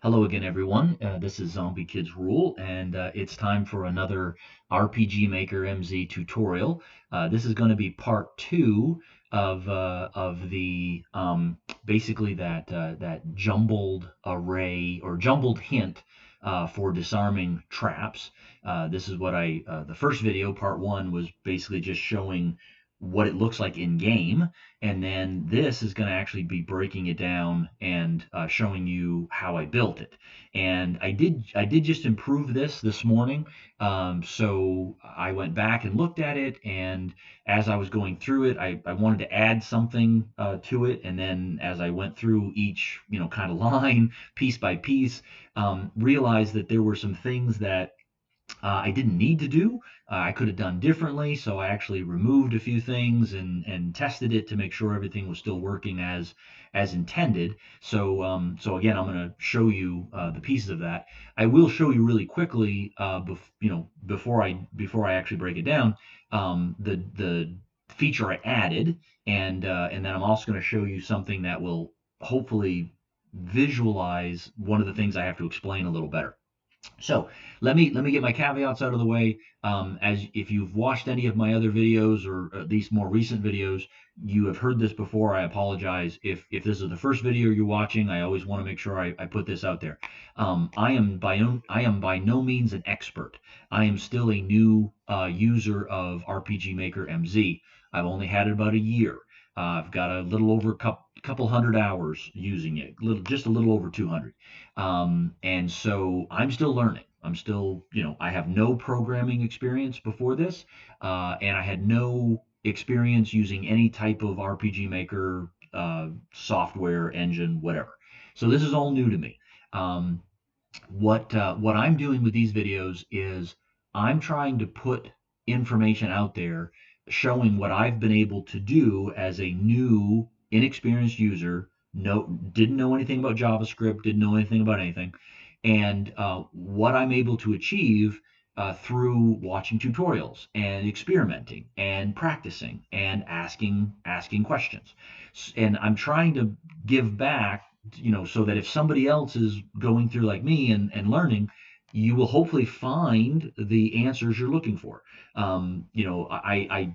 Hello again, everyone. This is Zombie Kids Rule, and it's time for another RPG Maker MZ tutorial. This is going to be part two of the basically that jumbled array or jumbled hint for disarming traps. This is what the first video, part one, was basically just showing what it looks like in game, and then this is going to actually be breaking it down and showing you how I built it. And I did just improve this morning. So I went back and looked at it, and as I was going through it, I wanted to add something to it. And then as I went through each kind of line piece by piece, realized that there were some things that I didn't need to do. I could have done differently, so I actually removed a few things and tested it to make sure everything was still working as intended. So again, I'm going to show you the pieces of that. I will show you really quickly, before I actually break it down, the feature I added, and then I'm also going to show you something that will hopefully visualize one of the things I have to explain a little better. So let me get my caveats out of the way. As if you've watched any of my other videos or at least more recent videos, you have heard this before. I apologize if this is the first video you're watching. I always want to make sure I put this out there. I am by no means an expert. I am still a new user of RPG Maker MZ. I've only had it about a year. I've got a little over couple hundred hours using it, just a little over 200. And so I'm still learning. I'm still, I have no programming experience before this, and I had no experience using any type of RPG Maker software, engine, whatever. So this is all new to me. Um, what I'm doing with these videos is I'm trying to put information out there showing what I've been able to do as a new, inexperienced user. No, didn't know anything about JavaScript, didn't know anything about anything, and what I'm able to achieve through watching tutorials and experimenting and practicing and asking questions. And I'm trying to give back, so that if somebody else is going through like me and learning, you will hopefully find the answers you're looking for. I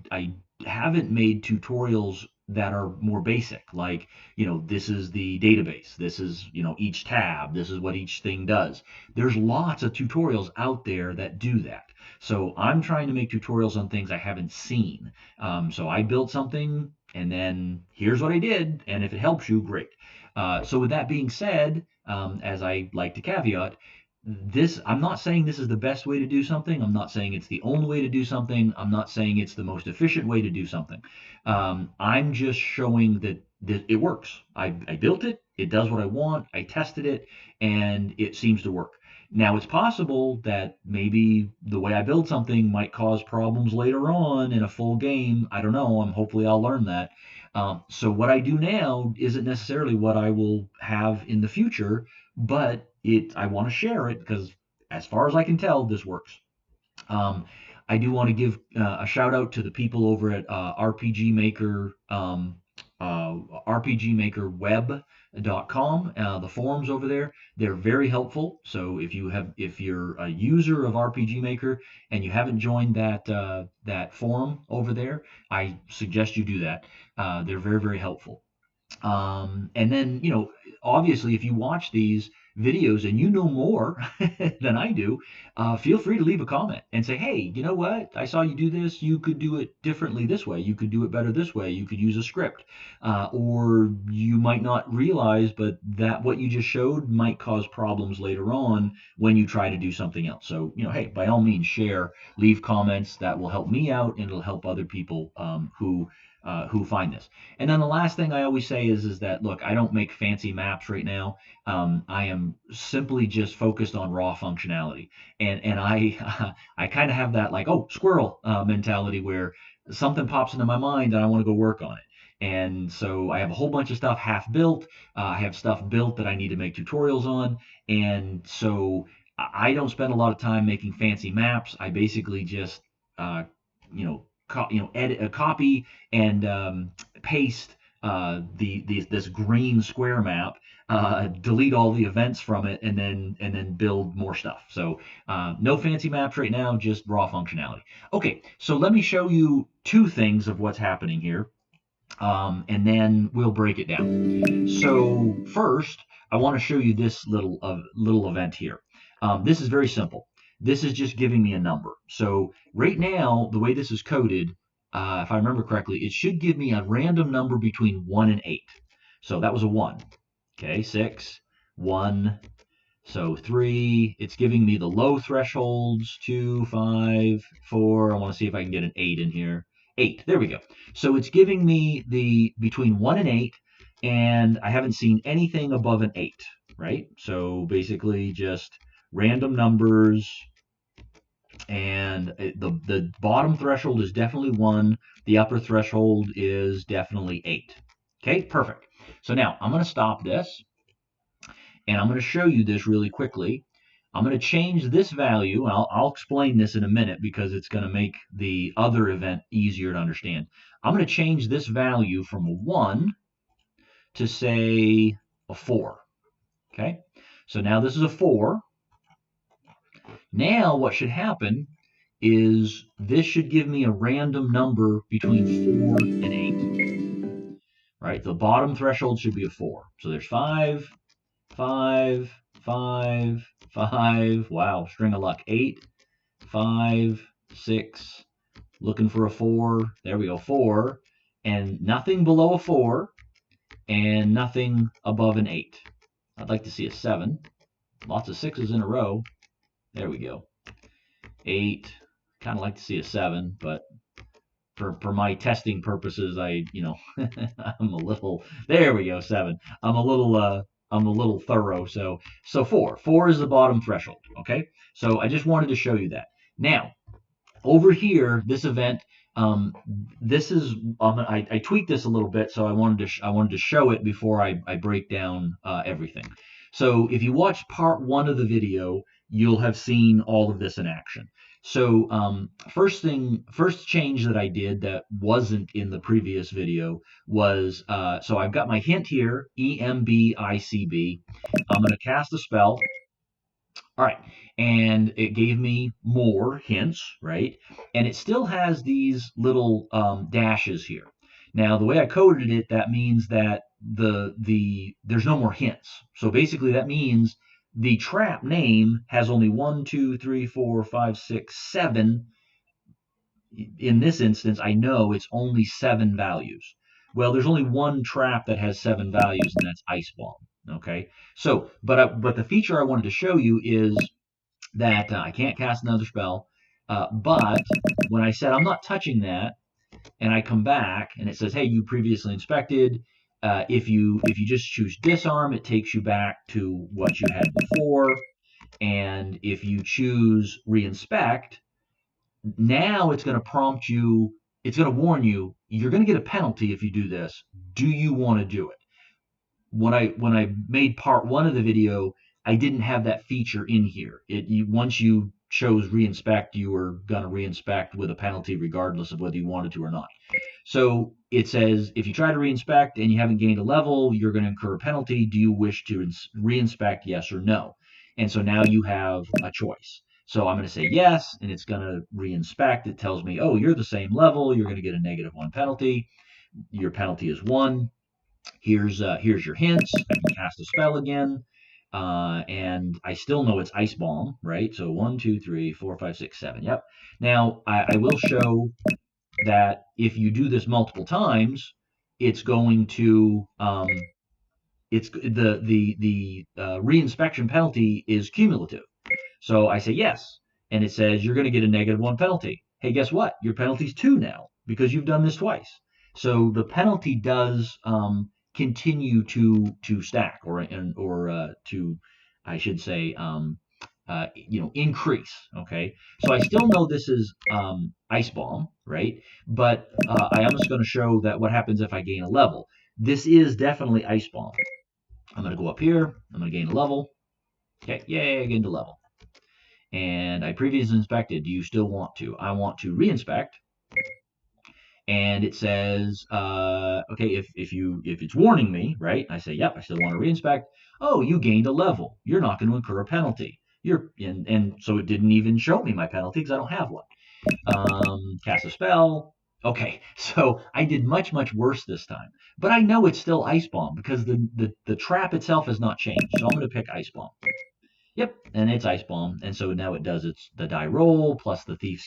haven't made tutorials that are more basic, like, this is the database, this is, each tab, this is what each thing does. There's lots of tutorials out there that do that. So I'm trying to make tutorials on things I haven't seen. So I built something, and then here's what I did, and if it helps you, great. So with that being said, as I like to caveat, I'm not saying this is the best way to do something. I'm not saying it's the only way to do something. I'm not saying it's the most efficient way to do something. I'm just showing that it works. I built it. It does what I want. I tested it, and it seems to work. Now, it's possible that maybe the way I build something might cause problems later on in a full game. I don't know. Hopefully I'll learn that. So what I do now isn't necessarily what I will have in the future, but I want to share it because, as far as I can tell, this works. Um, I do want to give a shout out to the people over at RPG Maker, rpgmakerweb.com. The forums over there, they're very helpful. So if you're a user of RPG Maker and you haven't joined that forum over there, I suggest you do that. They're very, very helpful. And then, obviously, if you watch these videos and you know more than I do, feel free to leave a comment and say, hey, you know what? I saw you do this. You could do it differently this way. You could do it better this way. You could use a script. Or you might not realize, but that what you just showed might cause problems later on when you try to do something else. So, hey, by all means, share, leave comments. That will help me out, and it'll help other people who find this. And then the last thing I always say is that, look, I don't make fancy maps right now. I am simply just focused on raw functionality, and I I kind of have that, like, oh, squirrel mentality, where something pops into my mind and I want to go work on it. And so I have a whole bunch of stuff half built. I have stuff built that I need to make tutorials on, and so I don't spend a lot of time making fancy maps. I basically just you know edit a copy and paste this green square map delete all the events from it, and then build more stuff. So no fancy maps right now, just raw functionality. Okay, so let me show you two things of what's happening here, and then we'll break it down. So first, I want to show you this little event here. This is very simple. This is just giving me a number. So right now, the way this is coded, if I remember correctly, it should give me a random number between 1 and 8. So that was a 1. Okay, 6, 1, so 3. It's giving me the low thresholds, 2, 5, 4. I want to see if I can get an 8 in here. 8, there we go. So it's giving me the between 1 and 8, and I haven't seen anything above an 8, right? So basically just random numbers, and the bottom threshold is definitely 1. The upper threshold is definitely 8. Okay, perfect. So now I'm going to stop this, and I'm going to show you this really quickly. I'm going to change this value. I'll explain this in a minute because it's going to make the other event easier to understand. I'm going to change this value from a 1 to, say, a 4. Okay? So now this is a 4. Now what should happen is this should give me a random number between 4 and 8. Right? The bottom threshold should be a 4. So there's 5, 5, 5, 5. Wow, string of luck. 8, 5, 6. Looking for a 4. There we go, 4. And nothing below a 4, and nothing above an 8. I'd like to see a 7. Lots of 6s in a row. There we go. 8. Kind of like to see a 7, but for my testing purposes, I'm a little, there we go, 7. I'm a little thorough. So 4. 4 is the bottom threshold. Okay. So I just wanted to show you that. Now, over here, this event, this is, I tweaked this a little bit, so I wanted to show it before I break down everything. So if you watched part 1 of the video, you'll have seen all of this in action. So first change that I did that wasn't in the previous video was, so I've got my hint here, EMBICB. I'm going to cast a spell. All right, and it gave me more hints, right? And it still has these little dashes here. Now, the way I coded it, that means that there's no more hints. So basically, that means the trap name has only 1, 2, 3, 4, 5, 6, 7. In this instance, I know it's only 7 values. Well, there's only one trap that has 7 values, and that's Ice Bomb. Okay, so but the feature I wanted to show you is that I can't cast another spell. But when I said I'm not touching that, and I come back and it says, hey, you previously inspected. If you just choose disarm, it takes you back to what you had before. And if you choose reinspect, now it's going to prompt you. It's going to warn you. You're going to get a penalty if you do this. Do you want to do it? When I made part 1 of the video, I didn't have that feature in here. Once you chose reinspect, you were gonna reinspect with a penalty regardless of whether you wanted to or not. So it says if you try to reinspect and you haven't gained a level, you're going to incur a penalty. Do you wish to reinspect, yes or no? And so now you have a choice. So I'm going to say yes, and it's going to reinspect. It tells me, oh, you're the same level. You're going to get a -1 penalty. Your penalty is 1. Here's your hints. I can cast a spell again, and I still know it's Ice Bomb, right? So 1, 2, 3, 4, 5, 6, 7. Yep. Now I will show that if you do this multiple times, it's going to it's the reinspection penalty is cumulative. So I say yes, and it says you're going to get a -1 penalty. Hey, guess what? Your penalty's 2 now because you've done this twice. So the penalty does continue to stack or to, I should say, increase. Okay, so I still know this is Ice Bomb, right? But I am just going to show that what happens if I gain a level. This is definitely Ice Bomb. I'm going to go up here. I'm going to gain a level. Okay, yay, I gained a level. And I previously inspected. Do you still want to? I want to reinspect. and it says, okay, if it's warning me, right? I say, yep, I still want to reinspect. Oh, you gained a level. You're not going to incur a penalty. And so it didn't even show me my penalty because I don't have one. Cast a spell. Okay, so I did much worse this time, but I know it's still Ice Bomb because the trap itself has not changed. So I'm going to pick Ice Bomb. Yep, and it's Ice Bomb, and so now it does its the die roll plus the thief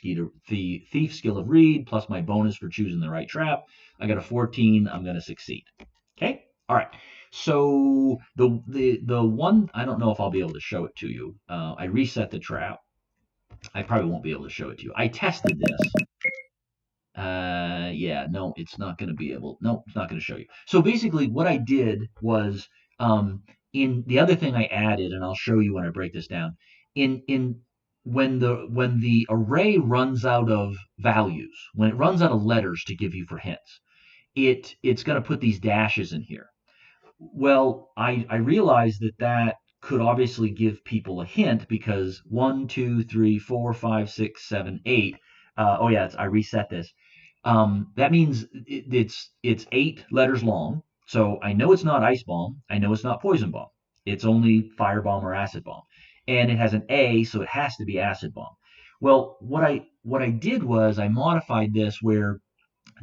skill of read plus my bonus for choosing the right trap. I got a 14. I'm going to succeed. Okay, all right. So the one, I don't know if I'll be able to show it to you. I reset the trap. I probably won't be able to show it to you. I tested this. Yeah, no, it's not going to be able. No, it's not going to show you. So basically, what I did was, in the other thing I added, and I'll show you when I break this down. In when the array runs out of values, when it runs out of letters to give you for hints, it's going to put these dashes in here. Well, I realized that could obviously give people a hint because 1, 2, 3, 4, 5, 6, 7, 8. Oh yeah, I reset this. That means it's 8 letters long. So I know it's not Ice Bomb. I know it's not Poison Bomb. It's only Fire Bomb or Acid Bomb, and it has an A, so it has to be Acid Bomb. Well, what I did was I modified this where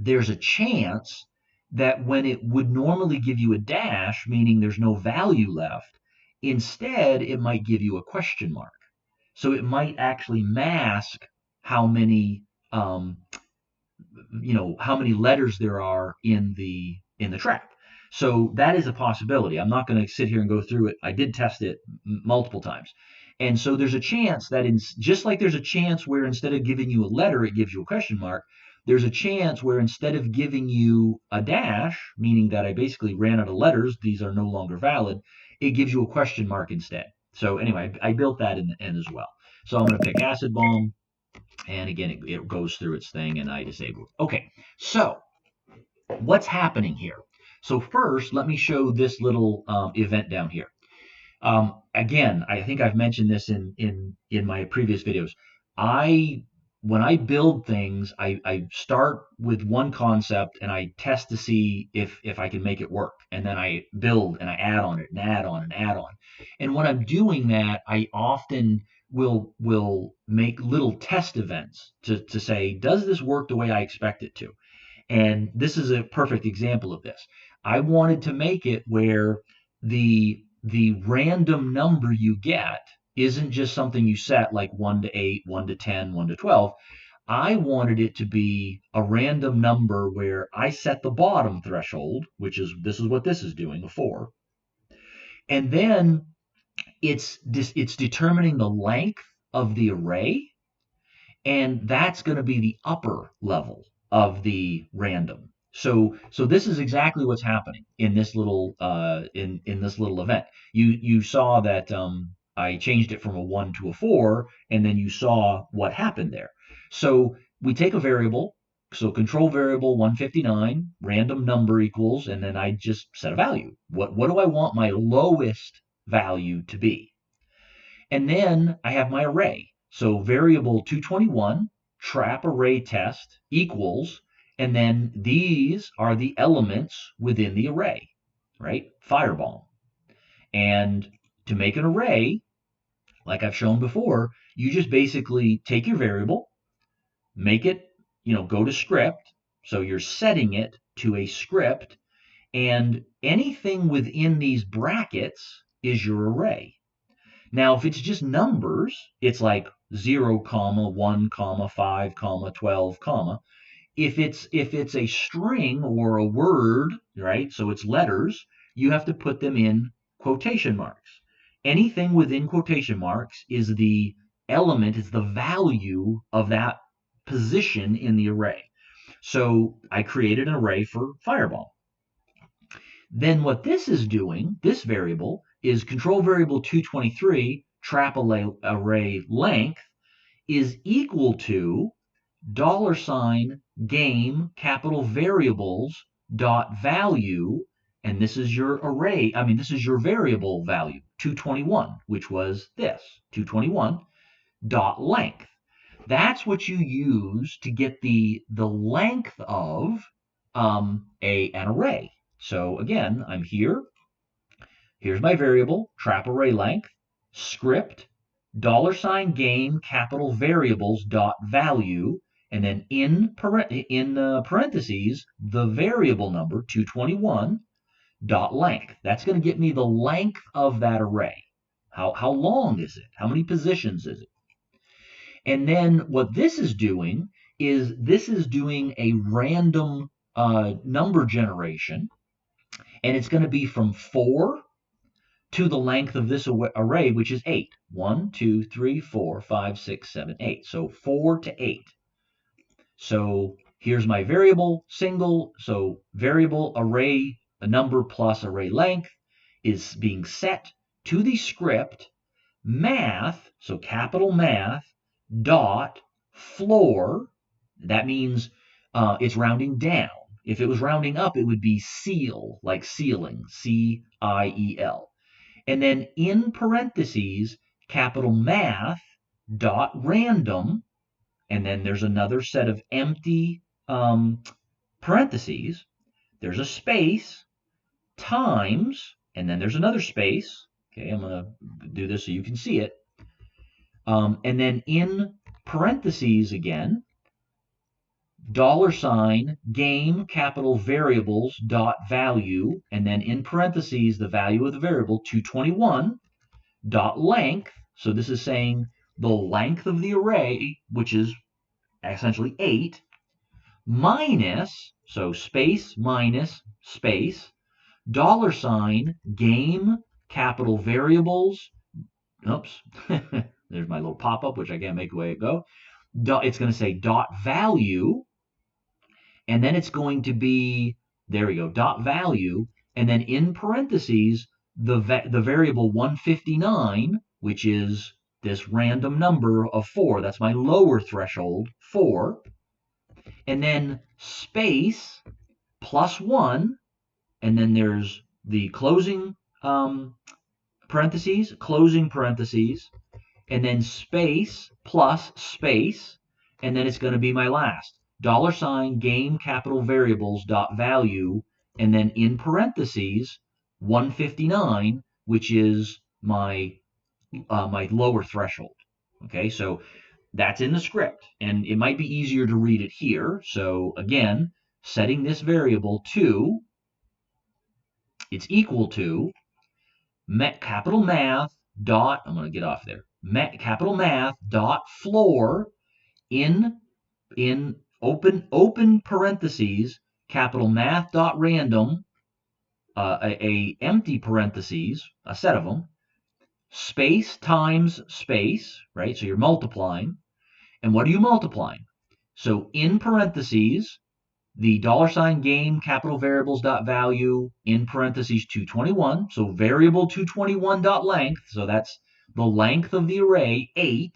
there's a chance that when it would normally give you a dash, meaning there's no value left, instead it might give you a question mark. So it might actually mask how many how many letters there are in the track. So that is a possibility. I'm not going to sit here and go through it. I did test it multiple times. And so there's a chance that just like there's a chance where instead of giving you a letter, it gives you a question mark, there's a chance where instead of giving you a dash, meaning that I basically ran out of letters, these are no longer valid, it gives you a question mark instead. So anyway, I built that in the end as well. So I'm going to pick Acid Bomb, and again, it goes through its thing, and I disable it. Okay, so what's happening here? So first, let me show this little event down here. Again, I think I've mentioned this in my previous videos. I When I build things, I start with one concept and I test to see if I can make it work, and then I build and I add on it and add on and add on. And when I'm doing that, I often will make little test events to say, does this work the way I expect it to? And this is a perfect example of this. I wanted to make it where the random number you get isn't just something you set like 1 to 8, 1 to 10, 1 to 12. I wanted it to be a random number where I set the bottom threshold, which is this is what this is doing, a 4. And then it's determining the length of the array, and that's going to be the upper level of the random. So this is exactly what's happening in this little in this little event. You saw that I changed it from a 1 to a 4, and then you saw what happened there. So we take a variable. So control variable 159 random number equals, and then I just set a value. What do I want my lowest value to be? And then I have my array. So variable 221 trap array test equals, and then these are the elements within the array, right? Fireball. And to make an array, like I've shown before, you just basically take your variable, make it, go to script. So you're setting it to a script, and anything within these brackets is your array. Now, if it's just numbers, it's like 0, 1, 5, 12, comma. If it's a string or a word, right? So it's letters, you have to put them in quotation marks. Anything within quotation marks is the element, is the value of that position in the array. So I created an array for Fireball. Then what this is doing, this variable, is control variable 223 trap array length is equal to $game capital variables dot value, and this is your array, this is your variable value, 221, which was this, 221 dot length. That's what you use to get the length of an array. So again, I'm here. Here's my variable, trap array length, script, $game capital variables dot value, and then in parentheses, the variable number 221 dot length. That's going to get me the length of that array. How long is it? How many positions is it? And then what this is doing is this is doing a random number generation, and it's going to be from 4 to the length of this array, which is 8. 1, 2, 3, 4, 5, 6, 7, 8. So 4 to 8. So here's my variable, single. So variable array, a number plus array length is being set to the script math, so capital math, dot floor. That means it's rounding down. If it was rounding up, it would be ceil, like ceiling, C-I-E-L. And then in parentheses, capital math dot random, and then there's another set of empty parentheses. There's a space times, and then there's another space. Okay, I'm going to do this so you can see it. And then in parentheses again, $game capital variables dot value, and then in parentheses, the value of the variable 221 dot length. So this is saying the length of the array, which is essentially 8, minus, so space minus space, $game capital variables. Oops, there's my little pop-up, which I can't make away it go. It's going to say dot value, and then it's going to be, there we go, dot value, and then in parentheses, the variable 159, which is this random number of 4. That's my lower threshold, 4. And then space plus 1, and then there's the closing parentheses, and then space plus space, and then it's going to be my last $game capital variables dot value, and then in parentheses 159, which is my my lower threshold. Okay, so that's in the script, and it might be easier to read it here. So again, setting this variable to, it's equal to capital math dot, I'm going to get off there, capital math dot floor in open parentheses, capital math dot random, a empty parentheses, a set of them, space times space, right? So you're multiplying. And what are you multiplying? So in parentheses, the $game capital variables dot value in parentheses 221. So variable 221 dot length. So that's the length of the array, 8,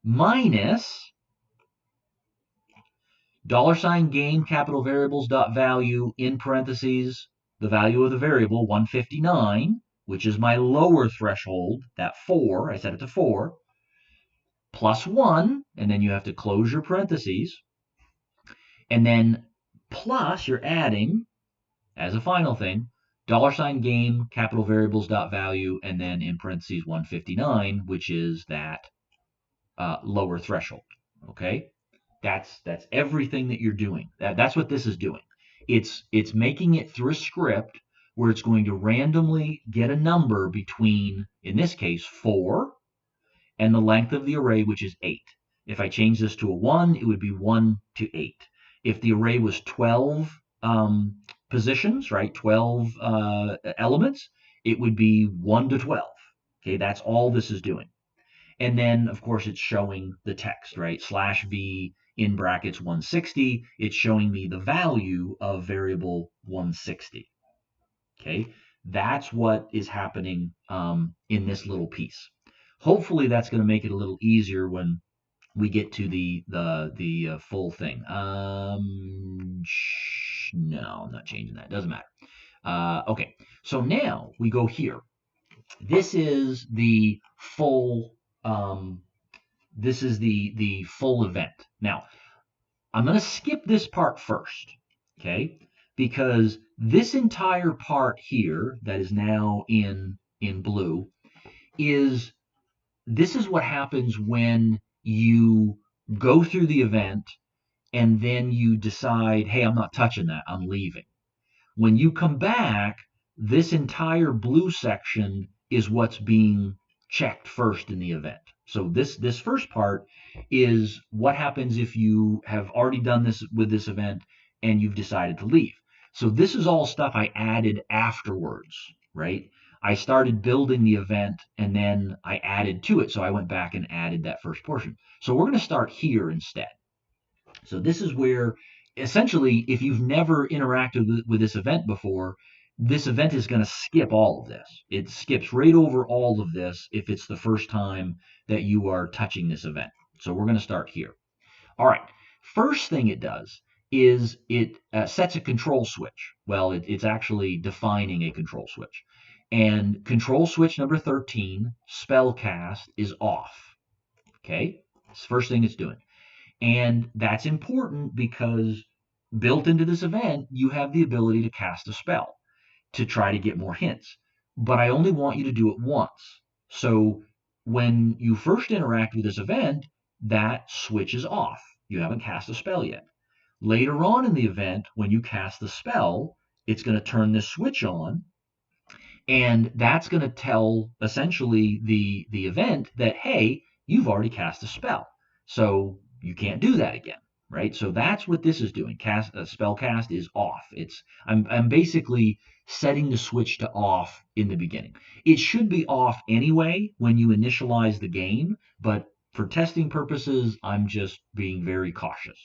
minus $game capital variables dot value in parentheses, the value of the variable 159, which is my lower threshold, that 4, I set it to 4, plus 1, and then you have to close your parentheses, and then plus you're adding, as a final thing, $game capital variables dot value, and then in parentheses 159, which is that lower threshold. Okay, that's everything that you're doing. That's what this is doing. It's making it through a script where it's going to randomly get a number between, in this case, 4 and the length of the array, which is 8. If I change this to a 1, it would be 1 to 8. If the array was 12 positions, right, 12 elements, it would be 1 to 12. Okay, that's all this is doing. And then, of course, it's showing the text, right? /v in brackets 160. It's showing me the value of variable 160. Okay, that's what is happening in this little piece. Hopefully, that's going to make it a little easier when we get to the full thing. No, I'm not changing that. Doesn't matter. Okay, so now we go here. This is the full This is the full event. Now, I'm going to skip this part first, okay? Because this entire part here that is now in blue is this is what happens when you go through the event and then you decide, hey, I'm not touching that, I'm leaving. When you come back, this entire blue section is what's being checked first in the event. So this first part is what happens if you have already done this with this event and you've decided to leave. So this is all stuff I added afterwards, right? I started building the event and then I added to it. So I went back and added that first portion. So we're going to start here instead. So this is where essentially, if you've never interacted with this event before, this event is going to skip all of this. It skips right over all of this if it's the first time that you are touching this event. So we're going to start here. All right. First thing it does is it sets a control switch. Well, it's actually defining a control switch. And control switch number 13, spell cast, is off. Okay. It's the first thing it's doing. And that's important because built into this event, you have the ability to cast a spell to try to get more hints. But I only want you to do it once. So when you first interact with this event, that switch is off. You haven't cast a spell yet. Later on in the event, when you cast the spell, it's going to turn this switch on, and that's going to tell essentially the event that, hey, you've already cast a spell, so you can't do that again, right? So that's what this is doing. Cast spell cast is off. I'm basically setting the switch to off in the beginning. It should be off anyway when you initialize the game, but for testing purposes, I'm just being very cautious.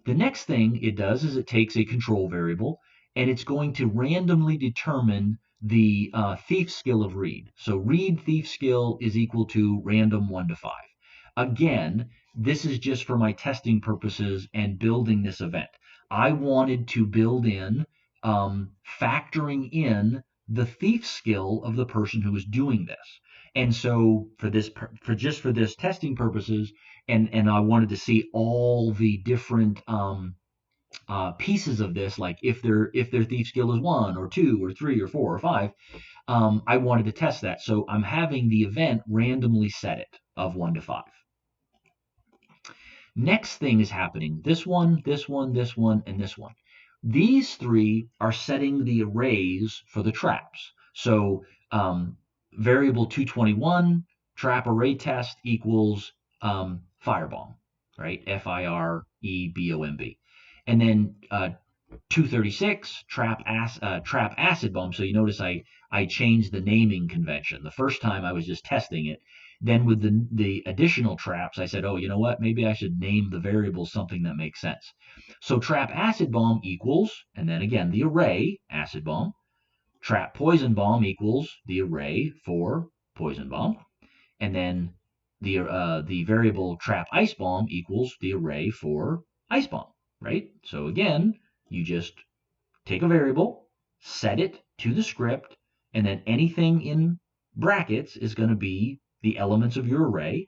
The next thing it does is it takes a control variable and it's going to randomly determine the thief skill of read. So read thief skill is equal to random 1 to 5. Again, this is just for my testing purposes and building this event. I wanted to build in factoring in the thief skill of the person who is doing this. And so for this testing purposes, and I wanted to see all the different pieces of this, like if their thief skill is 1 or 2 or 3 or 4 or 5, I wanted to test that. So I'm having the event randomly set it of 1 to 5. Next thing is happening. This one, this one, this one, and this one. These three are setting the arrays for the traps. So variable 221 trap array test equals firebomb, right? FIREBOMB. And then 236 trap acid bomb. So you notice I changed the naming convention. The first time I was just testing it. Then with the additional traps, I said, oh, you know what? Maybe I should name the variable something that makes sense. So trap acid bomb equals, and then again the array acid bomb. Trap poison bomb equals the array for poison bomb, and then the variable trap ice bomb equals the array for ice bomb, right? So again, you just take a variable, set it to the script, and then anything in brackets is going to be the elements of your array.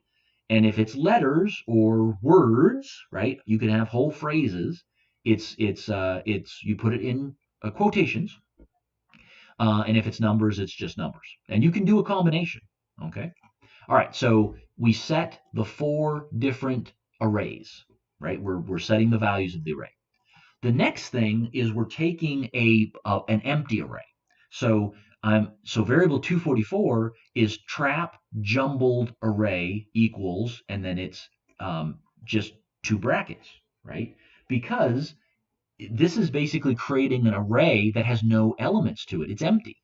And if it's letters or words, right, you can have whole phrases. It's you put it in quotations, and if it's numbers, it's just numbers. And you can do a combination. Okay. All right. So we set the 4 different arrays, right? We're setting the values of the array. The next thing is we're taking an empty array. So variable 244 is trap jumbled array equals, and then it's just 2 brackets, right? Because this is basically creating an array that has no elements to it. It's empty,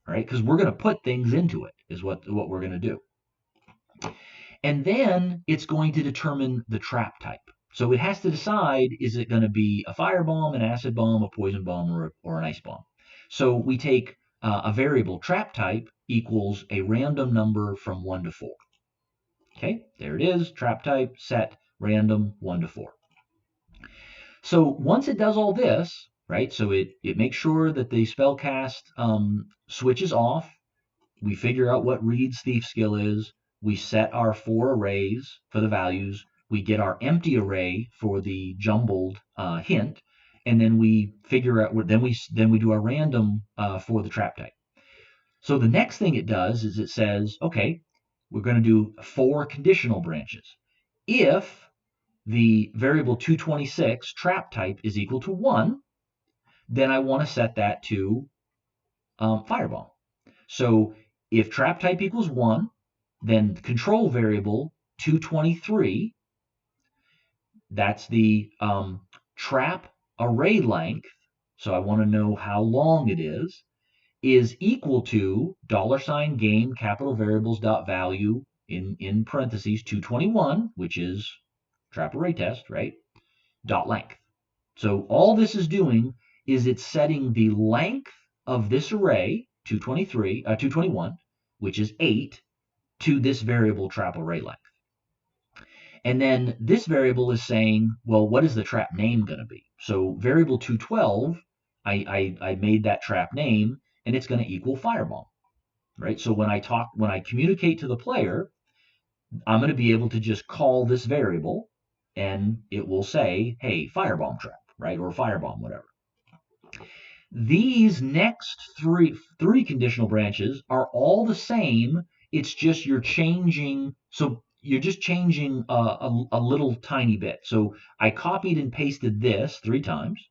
right? Because we're going to put things into it is what we're going to do. And then it's going to determine the trap type. So it has to decide, is it going to be a fire bomb, an acid bomb, a poison bomb, or an ice bomb? So we take a variable trap type equals a random number from 1 to 4. Okay, there it is, trap type, set, random, 1 to 4. So once it does all this, right, so it makes sure that the spellcast switches off. We figure out what Reed's thief skill is. we set our 4 arrays for the values, we get our empty array for the jumbled hint, and then we figure out, then we do our random for the trap type. So the next thing it does is it says, okay, we're going to do 4 conditional branches. If the variable 226 trap type is equal to 1, then I want to set that to firebomb. So if trap type equals 1, then control variable 223, that's the trap array length, so I want to know how long it is equal to $game capital variables dot value in parentheses 221, which is trap array test, right? Dot length. So all this is doing is it's setting the length of this array, 221, which is 8, to this variable trap array length. And then this variable is saying, well, what is the trap name going to be? So variable 212, I made that trap name, and it's going to equal firebomb, right? So when I communicate to the player, I'm going to be able to just call this variable, and it will say, hey, firebomb trap, right? Or firebomb, whatever. These next three conditional branches are all the same. It's just you're changing. So you're just changing a little tiny bit. So I copied and pasted this 3 times,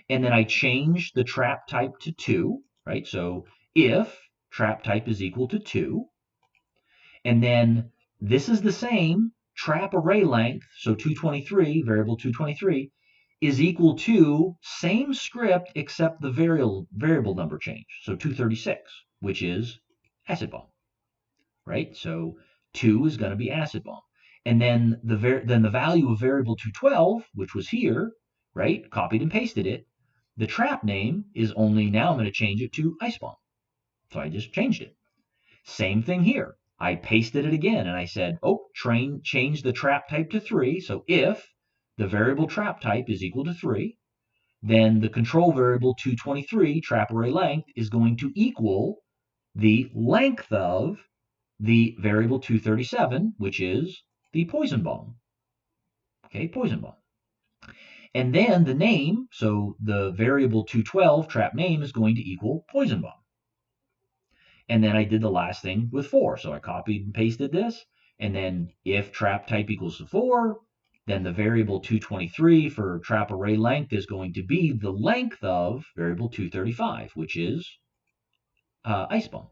and then I changed the trap type to 2, right? So if trap type is equal to 2, and then this is the same trap array length, so 223, variable 223, is equal to same script except the variable number change, so 236, which is acid bomb, right? So 2 is going to be acid bomb. And then the value of variable 212, which was here, right? Copied and pasted it. The trap name is only, now I'm going to change it to ice bomb. So I just changed it. Same thing here. I pasted it again and I said, oh, change the trap type to 3. So if the variable trap type is equal to 3, then the control variable 223 trap array length is going to equal the length of the variable 237, which is the poison bomb. Okay, poison bomb. And then the name, so the variable 212 trap name is going to equal poison bomb. And then I did the last thing with 4. So I copied and pasted this. And then if trap type equals to 4, then the variable 223 for trap array length is going to be the length of variable 235, which is ice bomb.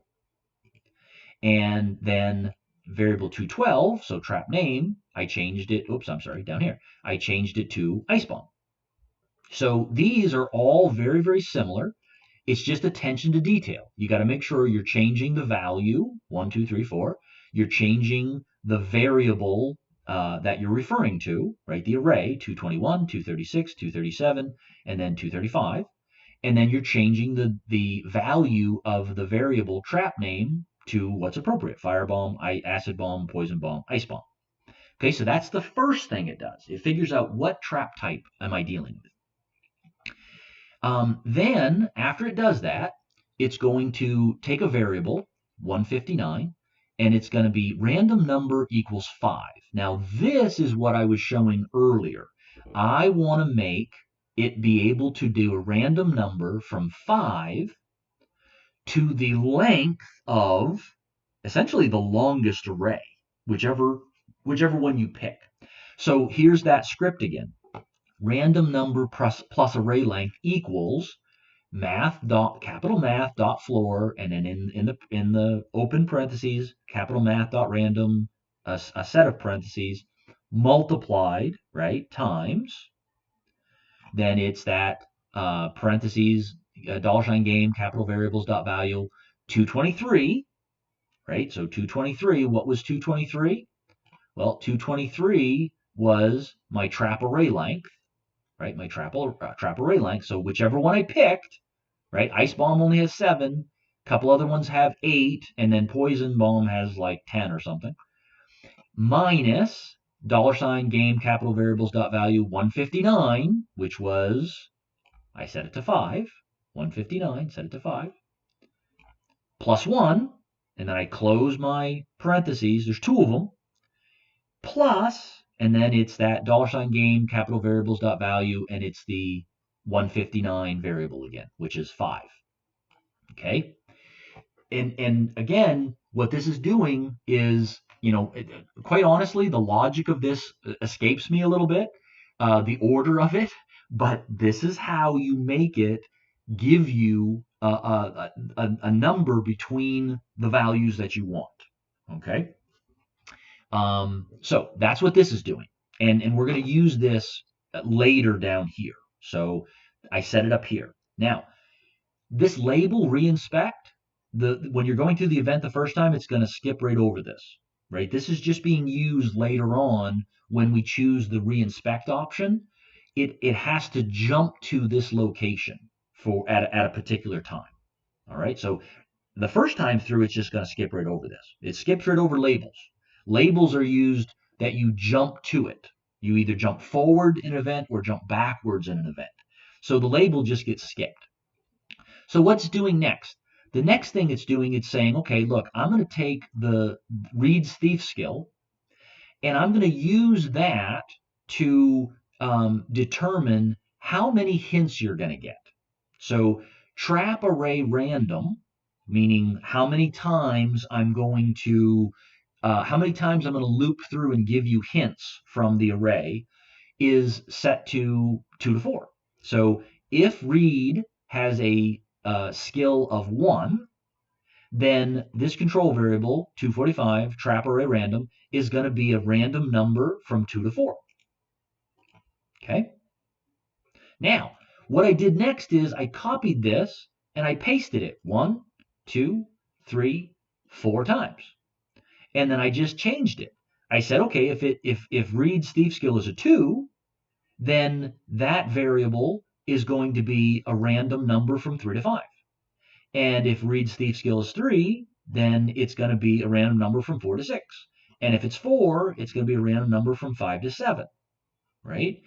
And then variable 212, so trap name, I changed it. Oops, I'm sorry, down here. I changed it to ice bomb. So these are all very, very similar. It's just attention to detail. You got to make sure you're changing the value, 1, 2, 3, 4. You're changing the variable that you're referring to, right? The array, 221, 236, 237, and then 235. And then you're changing the value of the variable trap name to what's appropriate. Firebomb, acid bomb, poison bomb, ice bomb. Okay, so that's the first thing it does. It figures out what trap type am I dealing with. Then, after it does that, it's going to take a variable, 159, and it's going to be random number equals 5. Now, this is what I was showing earlier. I want to make it be able to do a random number from 5 to the length of essentially the longest array, whichever one you pick. So here's that script again. Random number plus array length equals capital math dot floor, and then in the open parentheses, capital math dot random, a set of parentheses, multiplied, right, times. Then it's that parentheses, $game capital variables dot value 223, right? So 223, what was 223? Well, 223 was my trap array length, right? My trap array length. So whichever one I picked, right? Ice bomb only has 7, a couple other ones have 8, and then poison bomb has like 10 or something. Minus $game capital variables dot value 159, which was, I set it to 5. 159, set it to 5. Plus 1, and then I close my parentheses. There's two of them, plus, and then it's that $game capital variables dot value, and it's the 159 variable again, which is 5. Okay. And again, what this is doing is, quite honestly, the logic of this escapes me a little bit, the order of it, but this is how you make it give you a number between the values that you want. Okay. So that's what this is doing. And we're going to use this later down here. So I set it up here. Now, this label reinspect, when you're going through the event the first time, it's going to skip right over this, right? This is just being used later on when we choose the reinspect option. It has to jump to this location at a particular time. All right. So the first time through, it's just going to skip right over this. It skips right over labels. Labels are used that you jump to it. You either jump forward in an event or jump backwards in an event. So the label just gets skipped. So what's doing next? The next thing it's doing, it's saying, okay, look, I'm going to take the Reed's thief skill, and I'm going to use that to determine how many hints you're going to get. So trap array random, meaning how many times I'm going to loop through and give you hints from the array, is set to 2 to 4. So if Reed has a skill of 1, then this control variable, 245, trap array random, is going to be a random number from 2 to 4. Okay? Now, what I did next is I copied this and I pasted it 1, 2, 3, 4 times. And then I just changed it. I said, okay, if Reed's thief skill is a 2, then that variable is going to be a random number from 3 to 5. And if Reed's thief skill is 3, then it's going to be a random number from 4 to 6. And if it's 4, it's going to be a random number from 5 to 7, right?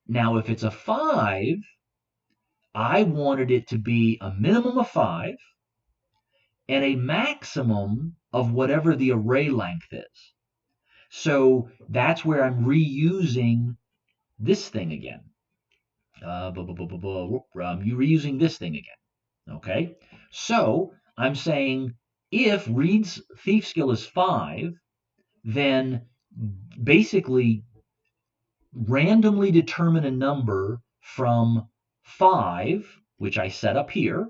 Now, if it's a 5, I wanted it to be a minimum of 5 and a maximum of whatever the array length is. So that's where I'm reusing this thing again. You're reusing this thing again. Okay. So I'm saying if Reed's thief skill is 5, then basically randomly determine a number from 5, which I set up here,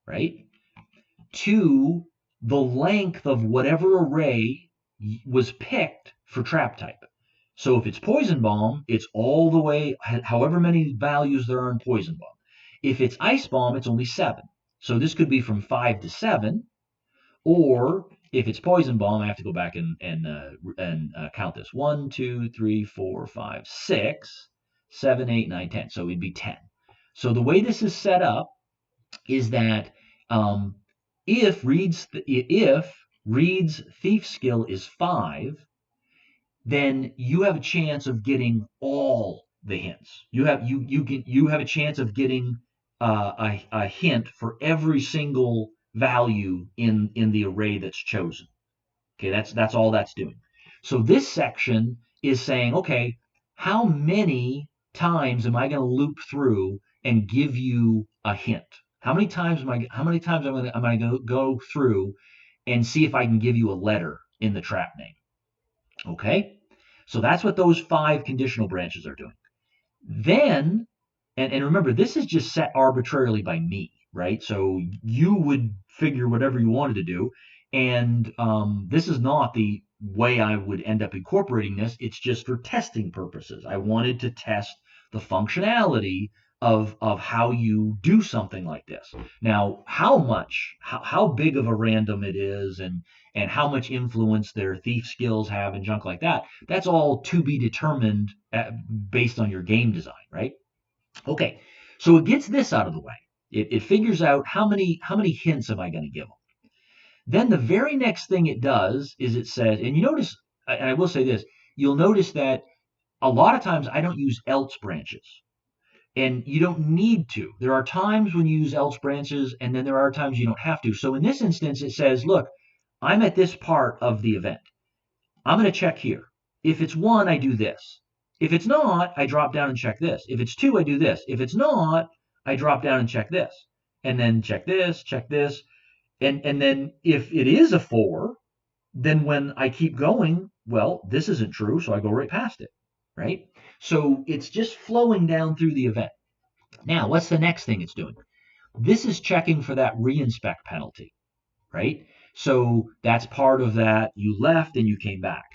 right, to the length of whatever array was picked for trap type. So if it's poison bomb, it's all the way, however many values there are in poison bomb. If it's ice bomb, it's only 7. So this could be from 5 to 7, or if it's poison bomb, I have to go back and count this. 1, 2, 3, 4, 5, 6, 7, 8, 9, 10. So it'd be 10. So the way this is set up is that if Reed's thief skill is 5, then you have a chance of getting all the hints. You have a chance of getting a hint for every single value in the array that's chosen. Okay, that's all that's doing. So this section is saying, okay, how many times am I going to loop through and give you a hint? How many times am I going to go through and see if I can give you a letter in the trap name? Okay, so that's what those 5 conditional branches are doing. Then, and remember, this is just set arbitrarily by me, right? So you would figure whatever you wanted to do, and this is not the way I would end up incorporating this. It's just for testing purposes. I wanted to test the functionality of how you do something like this. Now, how big of a random it is, and how much influence their thief skills have and junk like that, that's all to be determined based on your game design, right? Okay, so it gets this out of the way. It figures out how many hints am I going to give them. Then the very next thing it does is it says, and you notice, and I will say this, you'll notice that a lot of times I don't use else branches. And you don't need to. There are times when you use else branches, and then there are times you don't have to. So in this instance, it says, look, I'm at this part of the event. I'm going to check here. If it's 1, I do this. If it's not, I drop down and check this. If it's 2, I do this. If it's not, I drop down and check this. And then check this, check this. And then if it is a 4, then when I keep going, well, this isn't true, so I go right past it, right? So it's just flowing down through the event. Now, what's the next thing it's doing? This is checking for that reinspect penalty, right? So that's part of that. You left and you came back.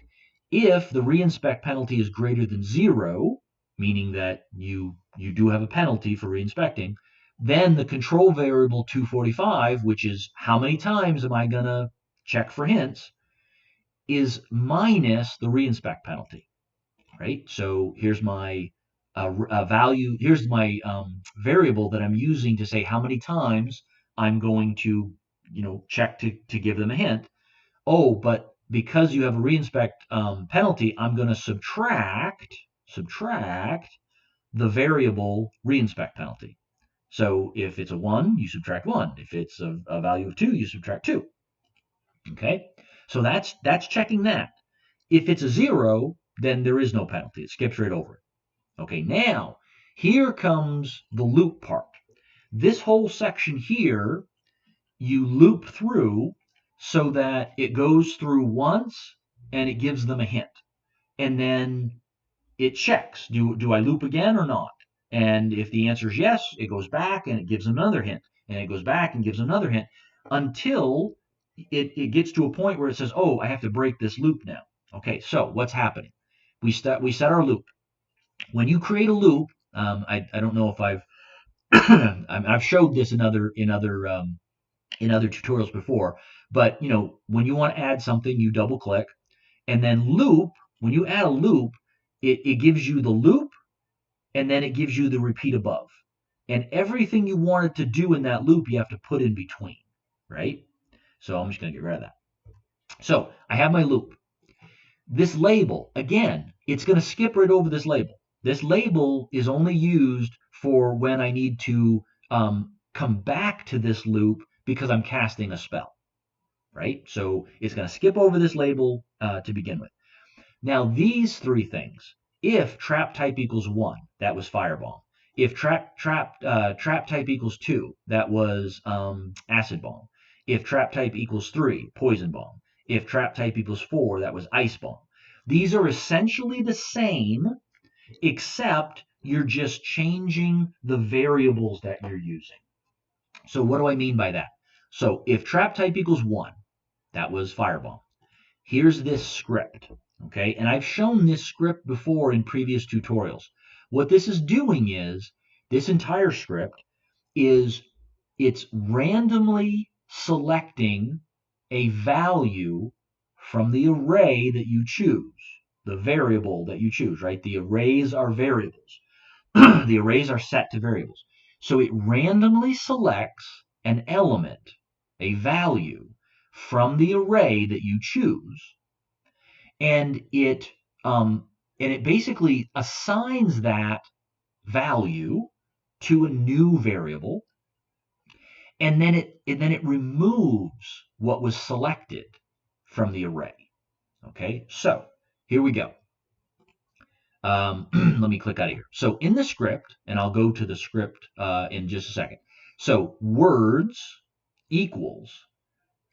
If the reinspect penalty is greater than 0, meaning that you do have a penalty for reinspecting, then the control variable 245, which is how many times am I going to check for hints, is minus the reinspect penalty, right? So here's my value. Here's my variable that I'm using to say how many times I'm going to, check to give them a hint. Oh, but because you have a reinspect penalty, I'm going to subtract the variable reinspect penalty. So if it's a 1, you subtract 1. If it's a value of 2, you subtract 2. Okay, so that's checking that. If it's a 0, then there is no penalty. It skips right over it. Okay, now here comes the loop part. This whole section here, you loop through so that it goes through once and it gives them a hint. And then it checks. Do I loop again or not? And if the answer is yes, it goes back and it gives them another hint. And it goes back and gives them another hint until it gets to a point where it says, oh, I have to break this loop now. Okay, so what's happening? We set our loop. When you create a loop, I don't know if I've showed this in other tutorials before, but when you want to add something, you double click, and then loop. When you add a loop, it gives you the loop, and then it gives you the repeat above, and everything you want it to do in that loop, you have to put in between, right? So I'm just going to get rid of that. So I have my loop. This label, again, it's going to skip right over this label. This label is only used for when I need to come back to this loop because I'm casting a spell, right? So it's going to skip over this label to begin with. Now, these 3 things, if trap type equals 1, that was firebomb. If trap type equals 2, that was acid bomb. If trap type equals 3, poison bomb. If trap type equals 4, that was ice bomb. These are essentially the same, except you're just changing the variables that you're using. So what do I mean by that? So if trap type equals 1, that was firebomb. Here's this script, okay? And I've shown this script before in previous tutorials. What this is doing is, this entire script is, it's randomly selecting a value from the array that you choose, the variable that you choose, right? The arrays are variables. The arrays are set to variables. So it randomly selects an element, a value, from the array that you choose, and it basically assigns that value to a new variable, and then it removes what was selected from the array. Okay, so here we go. Let me click out of here. So in the script, and I'll go to the script in just a second. So words equals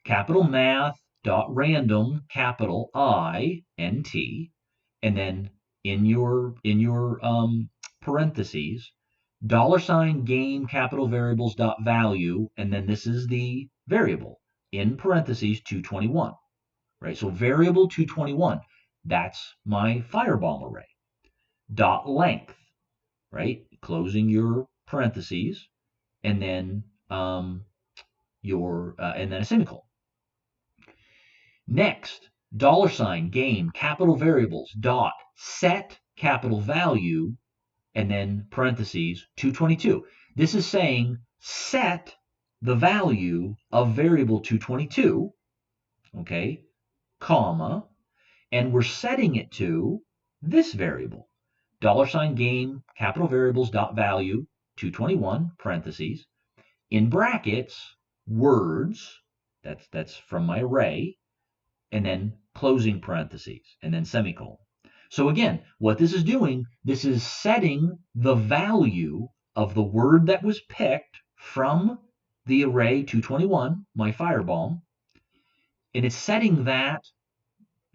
capital math dot random capital INT, and then in your parentheses, $game capital variables dot value, and then this is the variable in parentheses 221, right? So variable 221, that's my firebomb array. Dot length, right? Closing your parentheses, and then and then a semicolon. Next, $game capital variables dot set capital value, and then parentheses 222. This is saying set the value of variable 222, okay, comma, and we're setting it to this variable, $game capital variables dot value 221 parentheses, in brackets, words, that's from my array, and then closing parentheses, and then semicolon. So again, what this is doing, this is setting the value of the word that was picked from the array 221, my firebomb, and it's setting that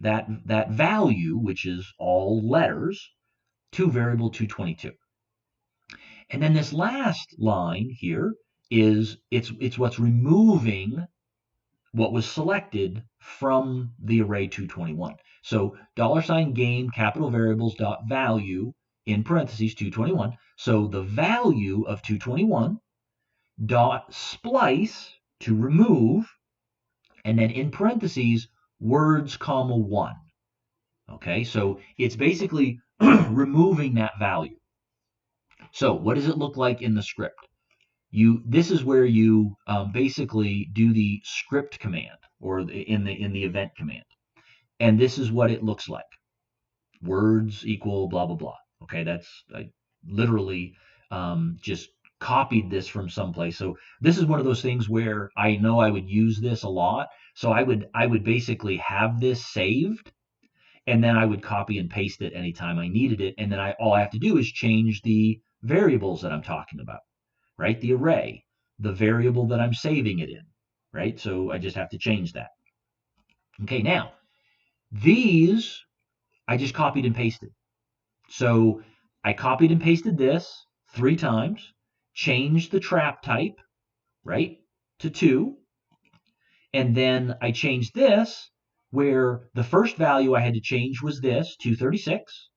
value, which is all letters, to variable 222. And then this last line here is it's what's removing what was selected from the array 221. So $game capital variables dot value in parentheses 221. So the value of 221 dot splice to remove, and then in parentheses words comma 1. Okay, so it's basically removing that value. So what does it look like in the script? This is where you basically do the script command, or in the event command, and this is what it looks like. Words equal blah blah blah. Okay, I literally just copied this from someplace. So this is one of those things where I know I would use this a lot. So I would basically have this saved, and then I would copy and paste it anytime I needed it, and then all I have to do is change the variables that I'm talking about, right? The array, the variable that I'm saving it in, right? So I just have to change that. Okay, now these I just copied and pasted. So I copied and pasted this 3 times, changed the trap type, right, to 2, and then I changed this where the first value I had to change was this, 236,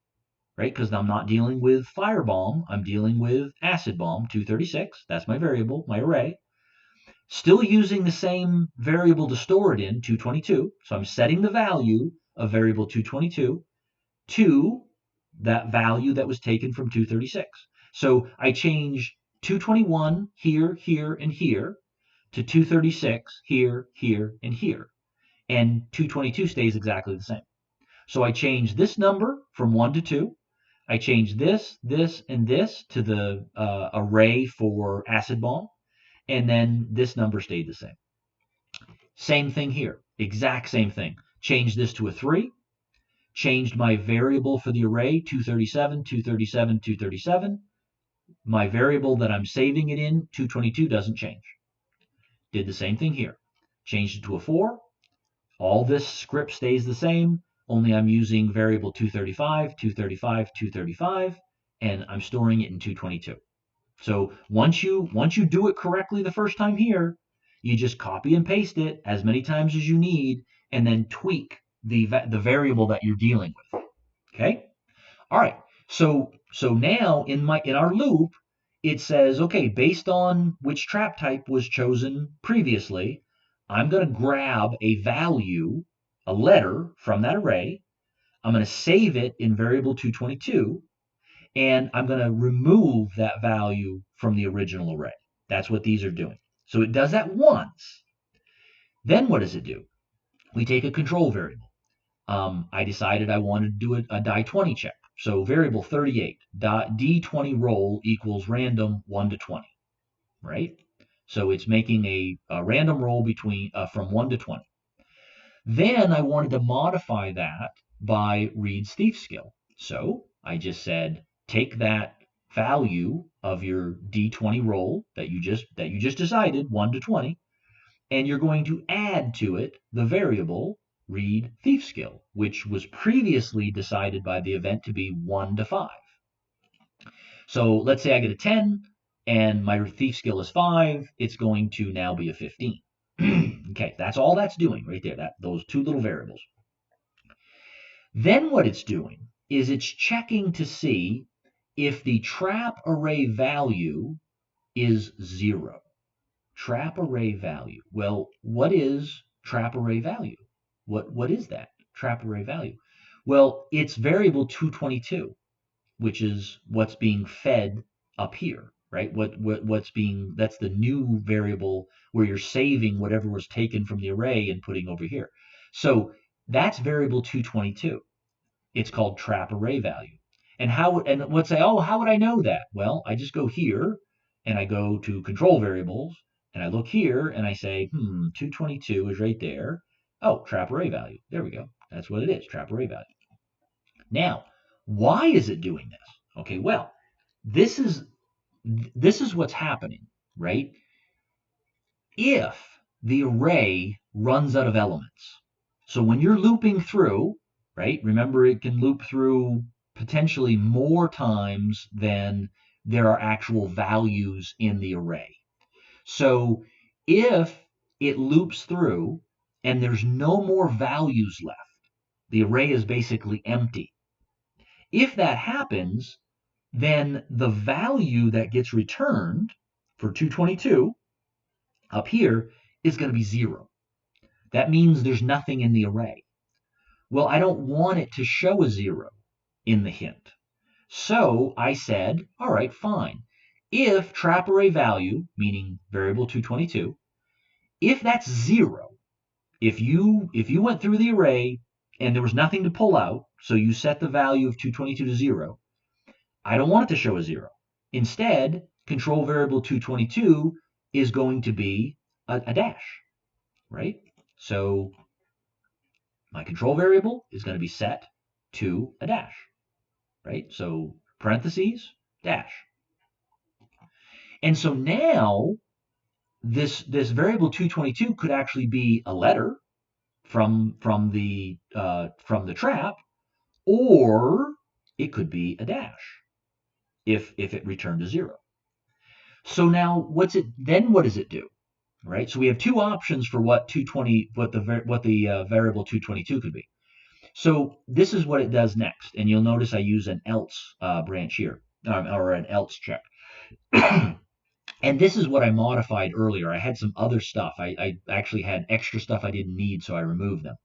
right, because I'm not dealing with firebomb, I'm dealing with acid bomb, 236, that's my variable, my array. Still using the same variable to store it in, 222, so I'm setting the value of variable 222 to that value that was taken from 236. So I change 221 here, here, and here to 236 here, here, and here. And 222 stays exactly the same. So I change this number from 1 to 2. I change this, this, and this to the array for acid bomb. And then this number stayed the same. Same thing here. Exact same thing. Change this to a 3. Changed my variable for the array, 237, 237, 237. My variable that I'm saving it in, 222, doesn't change. Did the same thing here. Changed it to a 4. All this script stays the same, only I'm using variable 235, 235, 235, and I'm storing it in 222. So once you do it correctly the first time here, you just copy and paste it as many times as you need, and then tweak the variable that you're dealing with. Okay? All right. So now in our loop, it says, okay, based on which trap type was chosen previously, I'm going to grab a value, a letter from that array. I'm going to save it in variable 222, and I'm going to remove that value from the original array. That's what these are doing. So it does that once. Then what does it do? We take a control variable. I decided I wanted to do a die 20 check. So variable 38, d20 roll equals random 1 to 20, right? So it's making a random roll from 1 to 20. Then I wanted to modify that by reads thief skill. So I just said, take that value of your d20 roll that you just decided, 1 to 20, and you're going to add to it the variable read thief skill, which was previously decided by the event to be 1 to 5. So let's say I get a 10 and my thief skill is 5, it's going to now be a 15. Okay, that's all that's doing right there, those 2 little variables. Then what it's doing is it's checking to see if the trap array value is 0. Trap array value. Well, what is trap array value? What is that trap array value? Well, it's variable 222, which is what's being fed up here, right? That's the new variable where you're saving whatever was taken from the array and putting over here. So that's variable 222. It's called trap array value. And let's say, oh, how would I know that? Well, I just go here and I go to control variables and I look here and I say, 222 is right there. Oh, trap array value. There we go. That's what it is, trap array value. Now, why is it doing this? Okay, well, this is what's happening, right? If the array runs out of elements. So when you're looping through, right? Remember, it can loop through potentially more times than there are actual values in the array. So if it loops through and there's no more values left, the array is basically empty. If that happens, then the value that gets returned for 222 up here is going to be 0. That means there's nothing in the array. Well, I don't want it to show a 0 in the hint. So I said, all right, fine. If trap array value, meaning variable 222, if that's 0, if you went through the array and there was nothing to pull out, so you set the value of 222 to 0, I don't want it to show a 0. Instead, control variable 222 is going to be a dash, right? So my control variable is going to be set to a dash, right? So parentheses, dash. And so now this variable 222 could actually be a letter from the trap, or it could be a dash if it returned a 0. So now what does it do? Right? So we have two options for what the variable 222 could be. So this is what it does next, and you'll notice I use an else branch here, or an else check. And this is what I modified earlier. I had some other stuff. I actually had extra stuff I didn't need, so I removed them.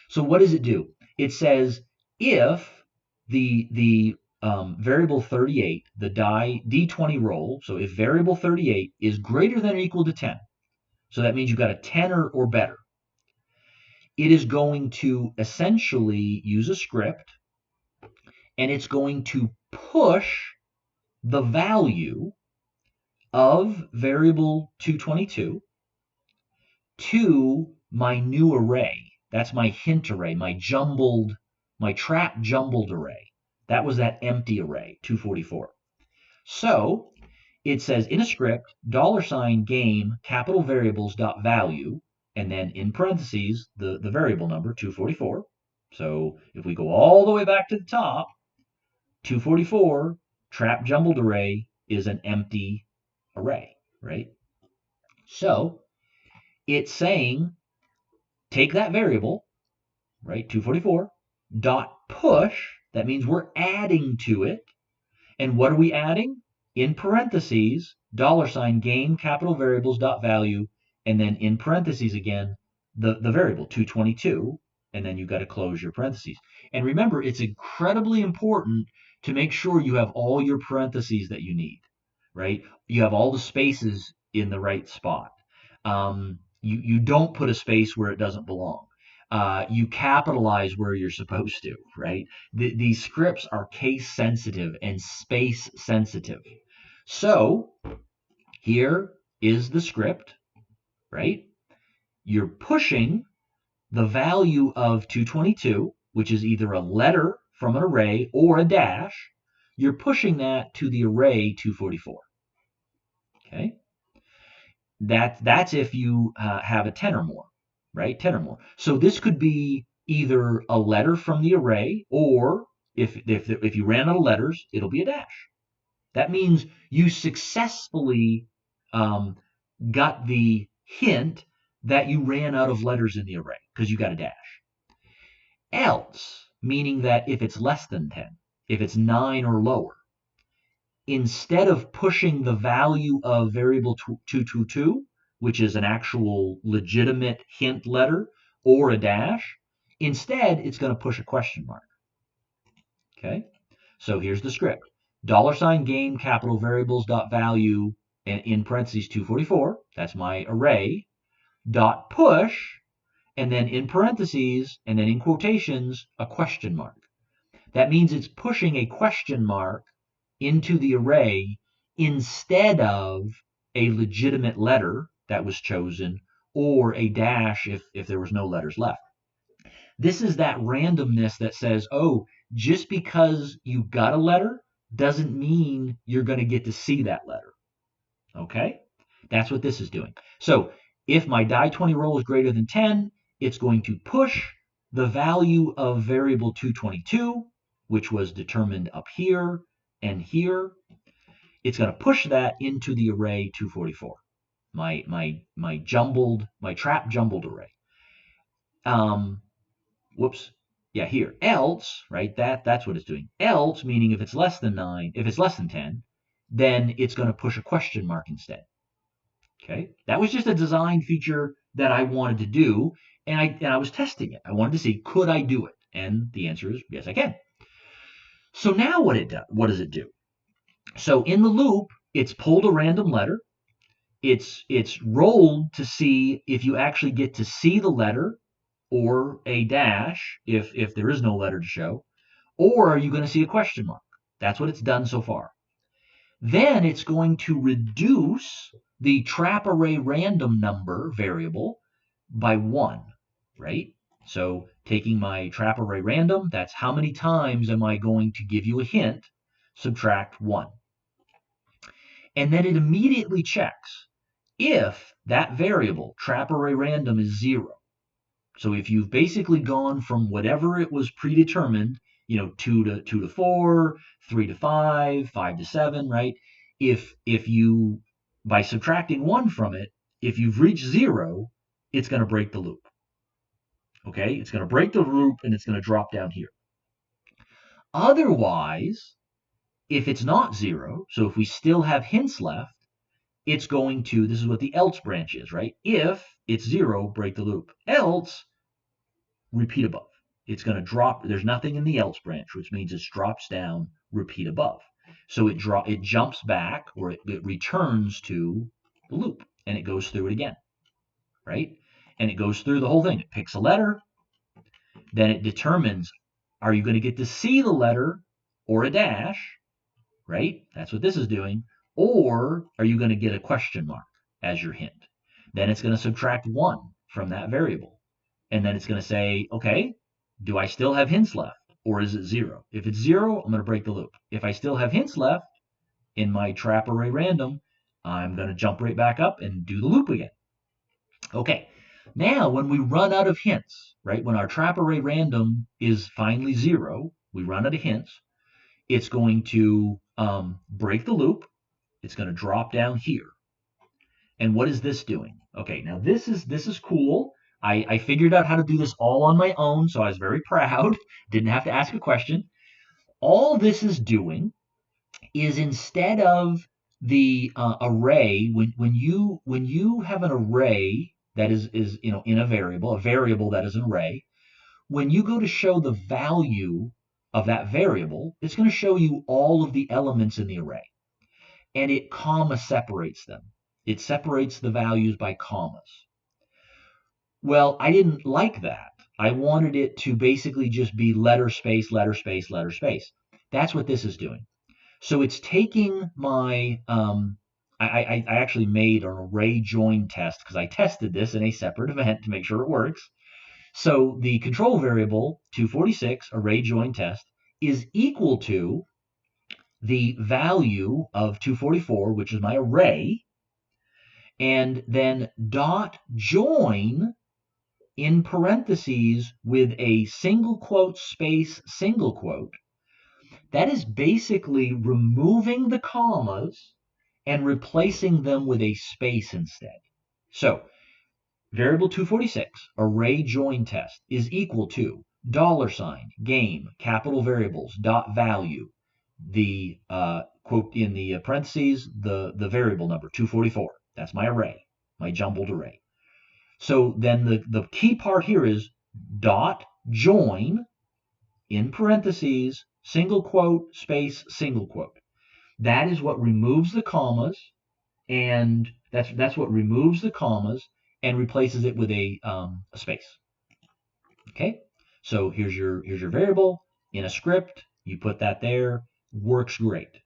So what does it do? It says if the variable 38, the D20 roll, so if variable 38 is greater than or equal to 10, so that means you've got a 10 or better, it is going to essentially use a script, and it's going to push the value of variable 222 to my new array. That's my hint array, my trap jumbled array. That was that empty array, 244. So it says in a script, $game capital variables dot value, and then in parentheses, the variable number, 244. So if we go all the way back to the top, 244, trap jumbled array is an empty array, right? So it's saying, take that variable, right, 244, dot push, that means we're adding to it. And what are we adding? In parentheses, $game capital variables dot value, and then in parentheses again, the variable 222, and then you've got to close your parentheses. And remember, it's incredibly important to make sure you have all your parentheses that you need, right? You have all the spaces in the right spot. You don't put a space where it doesn't belong. You capitalize where you're supposed to, right? These scripts are case sensitive and space sensitive. So here is the script, right? You're pushing the value of 222, which is either a letter from an array or a dash. You're pushing that to the array 244. Okay? That's if you have a 10 or more, right? 10 or more. So this could be either a letter from the array, or if you ran out of letters, it'll be a dash. That means you successfully got the hint that you ran out of letters in the array because you got a dash. Else, meaning that if it's less than 10, if it's 9 or lower, instead of pushing the value of variable 222, which is an actual legitimate hint letter, or a dash, instead it's going to push a question mark. Okay, so here's the script. $game capital variables dot value, and in parentheses 244, that's my array, dot push, and then in parentheses, and then in quotations, a question mark. That means it's pushing a question mark into the array instead of a legitimate letter that was chosen, or a dash if there was no letters left. This is that randomness that says, oh, just because you got a letter doesn't mean you're going to get to see that letter. Okay? That's what this is doing. So if my die 20 roll is greater than 10, it's going to push the value of variable 222, which was determined up here and here. It's going to push that into the array 244, my trap jumbled array. Whoops. Yeah, here. Else, right? That's what it's doing. Else, meaning if it's less than 9, if it's less than 10, then it's going to push a question mark instead. Okay? That was just a design feature that I wanted to do, and I was testing it. I wanted to see, could I do it? And the answer is yes, I can. So now what does it do? So in the loop, it's pulled a random letter. It's rolled to see if you actually get to see the letter or a dash if there is no letter to show, or are you going to see a question mark? That's what it's done so far. Then it's going to reduce the trap array random number variable by 1, right? So taking my trap array random, that's how many times am I going to give you a hint, subtract 1. And then it immediately checks if that variable, trap array random, is 0. So if you've basically gone from whatever it was predetermined, 2 to 4, 3 to 5, 5 to 7, right? If you, by subtracting 1 from it, if you've reached 0, it's going to break the loop. Okay? It's going to break the loop and it's going to drop down here. Otherwise, if it's not 0, so if we still have hints left, it's going to, this is what the else branch is, right? If it's 0, break the loop. Else, repeat above. It's going to drop. There's nothing in the else branch, which means it drops down, repeat above. So it jumps back, or it returns to the loop, and it goes through it again, right? And it goes through the whole thing. It picks a letter, then it determines, are you going to get to see the letter or a dash, right? That's what this is doing. Or are you going to get a question mark as your hint? Then it's going to subtract 1 from that variable. And then it's going to say, okay, do I still have hints left? Or is it 0? If it's 0, I'm going to break the loop. If I still have hints left in my trap array random, I'm going to jump right back up and do the loop again. Okay, now when we run out of hints, right, when our trap array random is finally 0, we run out of hints, it's going to break the loop. It's going to drop down here. And what is this doing? Okay, now this is cool. I figured out how to do this all on my own, so I was very proud. Didn't have to ask a question. All this is doing is, instead of the array, when you have an array that is in a variable that is an array, when you go to show the value of that variable, it's going to show you all of the elements in the array, and it comma separates them. It separates the values by commas. Well, I didn't like that. I wanted it to basically just be letter space, letter space, letter space. That's what this is doing. So it's taking my, I actually made an array join test because I tested this in a separate event to make sure it works. So the control variable 246 array join test is equal to the value of 244, which is my array, and then dot join in parentheses with a single quote space single quote. That is basically removing the commas and replacing them with a space instead. So variable 246 array join test is equal to $ game capital variables dot value, the quote in the parentheses, the variable number 244. That's my array, my jumbled array. So then the key part here is dot join in parentheses, single quote, space, single quote. That is what removes the commas, and that's what removes the commas and replaces it with a space. Okay, so here's your variable in a script. You put that there, works great.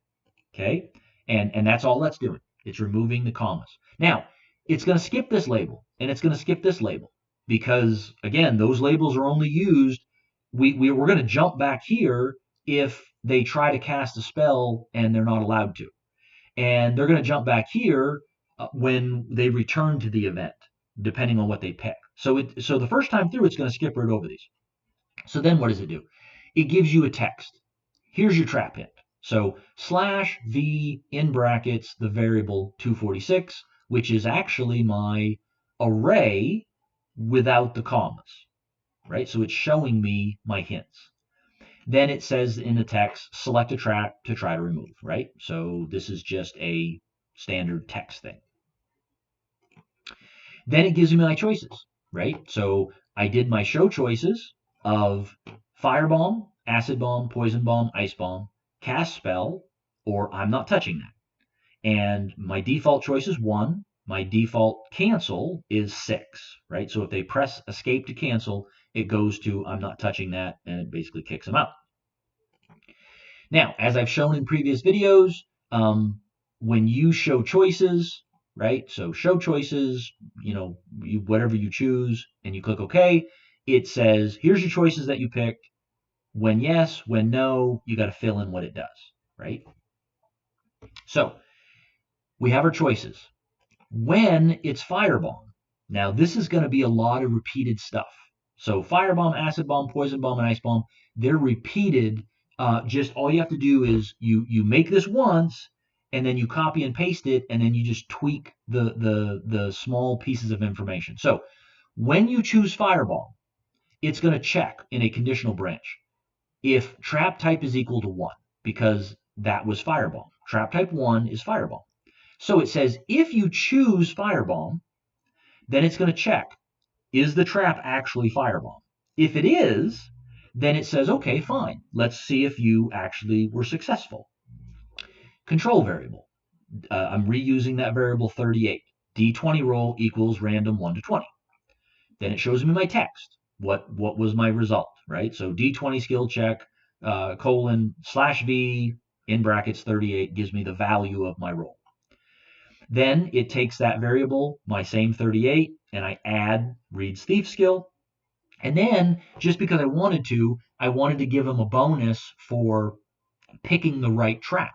Okay, and that's all that's doing. It's removing the commas. Now it's going to skip this label and it's going to skip this label because again, those labels are only used. We're going to jump back here if they try to cast a spell and they're not allowed to, and they're going to jump back here when they return to the event, depending on what they pick. So the first time through, it's going to skip right over these. So then what does it do? It gives you a text. Here's your trap hint. So slash v in brackets the variable 246, which is actually my array without the commas, right? So it's showing me my hints. Then it says in the text, select a trap to try to remove, right? So this is just a standard text thing. Then it gives me my choices, right? So I did my show choices of firebomb, acid bomb, poison bomb, ice bomb, cast spell, or I'm not touching that. And my default choice is 1. My default cancel is 6, right? So if they press escape to cancel, it goes to I'm not touching that, and it basically kicks them out. Now, as I've shown in previous videos, when you show choices, right? So show choices, whatever you choose, and you click OK, it says, here's your choices that you picked. When yes, when no, you got to fill in what it does, right? So we have our choices. When it's firebomb, now this is going to be a lot of repeated stuff. So firebomb, acid bomb, poison bomb, and ice bomb, they're repeated. Just all you have to do is you make this once, and then you copy and paste it, and then you just tweak the small pieces of information. So when you choose firebomb, it's going to check in a conditional branch if trap type is equal to 1, because that was firebomb. Trap type 1 is firebomb. So it says if you choose firebomb, then it's going to check, is the trap actually firebomb? If it is, then it says, okay, fine. Let's see if you actually were successful. Control variable. I'm reusing that variable 38. D20 roll equals random 1 to 20. Then it shows me my text. What was my result, right? So D20 skill check, :/v in brackets 38 gives me the value of my roll. Then it takes that variable, my same 38, and I add reads thief skill. And then, just because I wanted to give them a bonus for picking the right trap.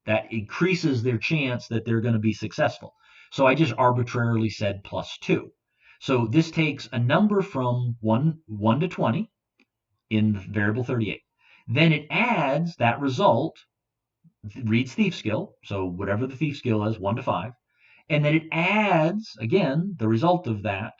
That increases their chance that they're going to be successful. So I just arbitrarily said +2. So this takes a number from 1 to 20 in the variable 38. Then it adds that result, reads thief skill, so whatever the thief skill is, 1 to 5. And then it adds, again, the result of that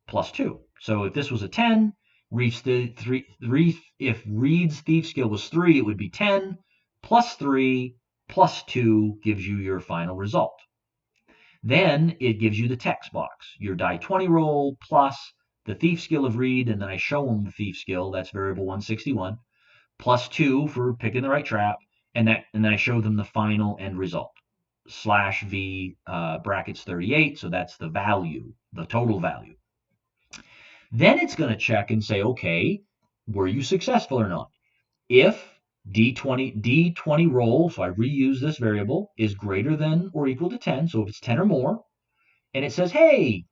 +2. So if this was a 10, if reads thief skill was 3, it would be 10 plus 3 plus 2 gives you your final result. Then it gives you the text box, your die 20 roll plus the thief skill of read, and then I show them the thief skill, that's variable 161, plus 2 for picking the right trap, and then I show them the final end result. /v brackets 38, so that's the value, the total value. Then it's going to check and say, okay, were you successful or not? If D20 roll, so I reuse this variable, is greater than or equal to 10, so if it's 10 or more, and it says, hey,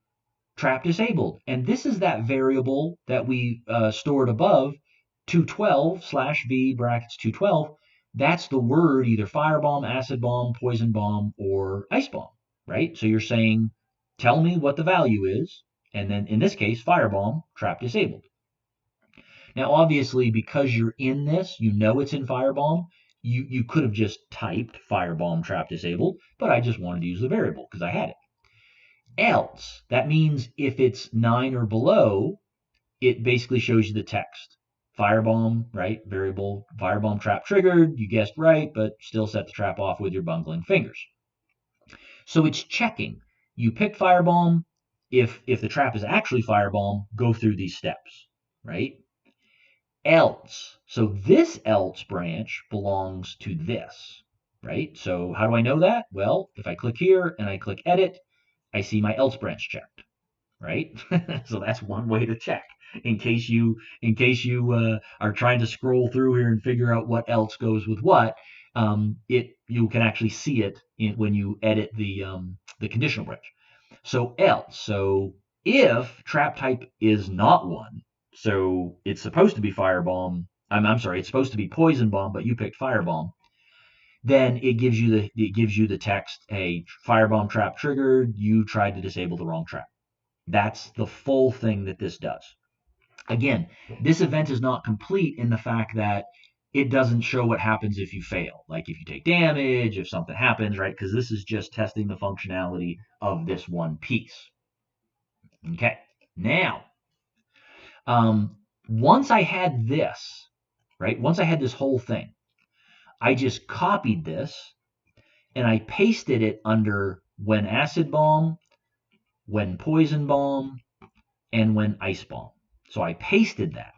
trap disabled, and this is that variable that we stored above, 212 /v brackets 212, that's the word either firebomb, acid bomb, poison bomb, or ice bomb, right? So you're saying, tell me what the value is, and then in this case, firebomb, trap disabled. Now, obviously, because you're in this, you know it's in firebomb, you could have just typed firebomb, trap disabled, but I just wanted to use the variable because I had it. Else, that means if it's 9 or below, it basically shows you the text. Firebomb, right? Variable, firebomb trap triggered. You guessed right, but still set the trap off with your bungling fingers. So it's checking. You pick firebomb. If the trap is actually firebomb, go through these steps, right? Else. So this else branch belongs to this, right? So how do I know that? Well, if I click here and I click edit, I see my else branch checked, right? So that's one way to check in case you are trying to scroll through here and figure out what else goes with what. You can actually see it when you edit the conditional branch. So else. So If trap type is not 1, so it's supposed to be firebomb, I'm sorry, it's supposed to be poison bomb, but you picked firebomb, then it gives you the text, hey, firebomb trap triggered, you tried to disable the wrong trap. That's the full thing that this does. Again, this event is not complete in the fact that it doesn't show what happens if you fail, like if you take damage, if something happens, right? Because this is just testing the functionality of this one piece. Okay, now, um, once I had this, right? Once I had this whole thing, I just copied this and I pasted it under when acid bomb, when poison bomb, and when ice bomb. So I pasted that.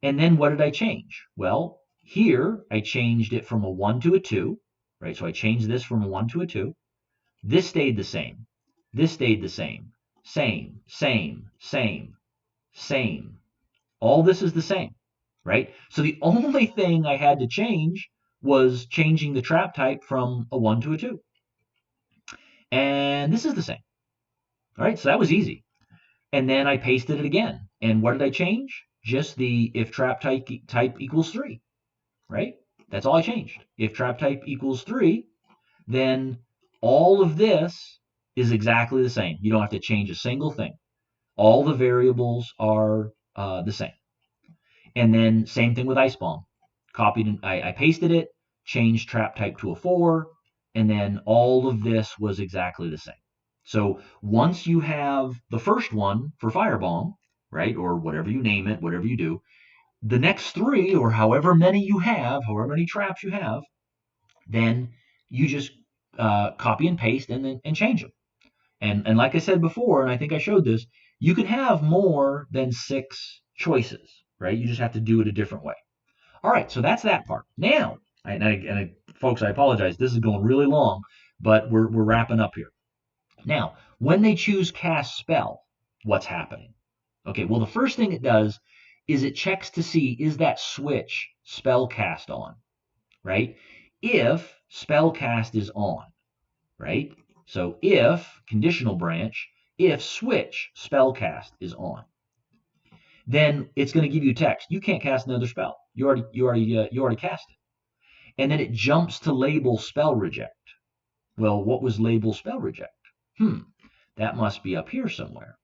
And then what did I change? Well, here I changed it from a 1 to a 2, right? So I changed this from a 1 to a 2. This stayed the same. This stayed the same. Same, same, same, same. All this is the same, right? So the only thing I had to change was changing the trap type from a 1 to a 2. And this is the same. All right, so that was easy. And then I pasted it again. And what did I change? Just the if trap type equals 3, right? That's all I changed. If trap type equals 3, then all of this is exactly the same. You don't have to change a single thing. All the variables are the same. And then same thing with ice bomb. Copied and I pasted it, changed trap type to a 4, and then all of this was exactly the same. So once you have the first one for firebomb, right, or whatever you name it, whatever you do, the next 3 or however many you have, however many traps you have, then you just copy and paste and change them. And like I said before, and I think I showed this, you can have more than 6 choices, right? You just have to do it a different way. All right, so that's that part. Now, folks, I apologize. This is going really long, but we're wrapping up here. Now, when they choose cast spell, what's happening? Okay, well, the first thing it does is it checks to see, is that switch spell cast on, right? If spell cast is on, right? So if conditional branch, if switch spellcast is on, then it's going to give you text. You can't cast another spell. You already cast it. And then it jumps to label spell reject. Well, what was label spell reject? That must be up here somewhere.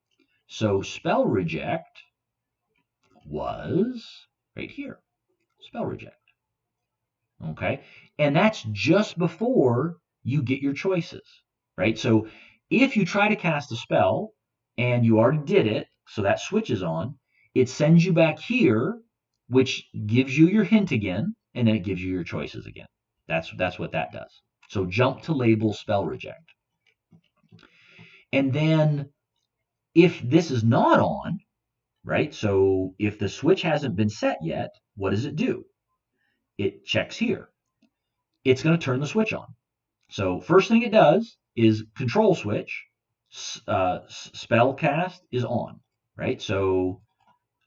So spell reject was right here. Spell reject. Okay, and that's just before you get your choices, right? So if you try to cast a spell and you already did it, so that switches on, it sends you back here, which gives you your hint again, and then it gives you your choices again. That's what that does. So jump to label spell reject. And then if this is not on, right? So if the switch hasn't been set yet, what does it do? It checks here. It's going to turn the switch on. So first thing it does is control switch, spell cast is on, right? So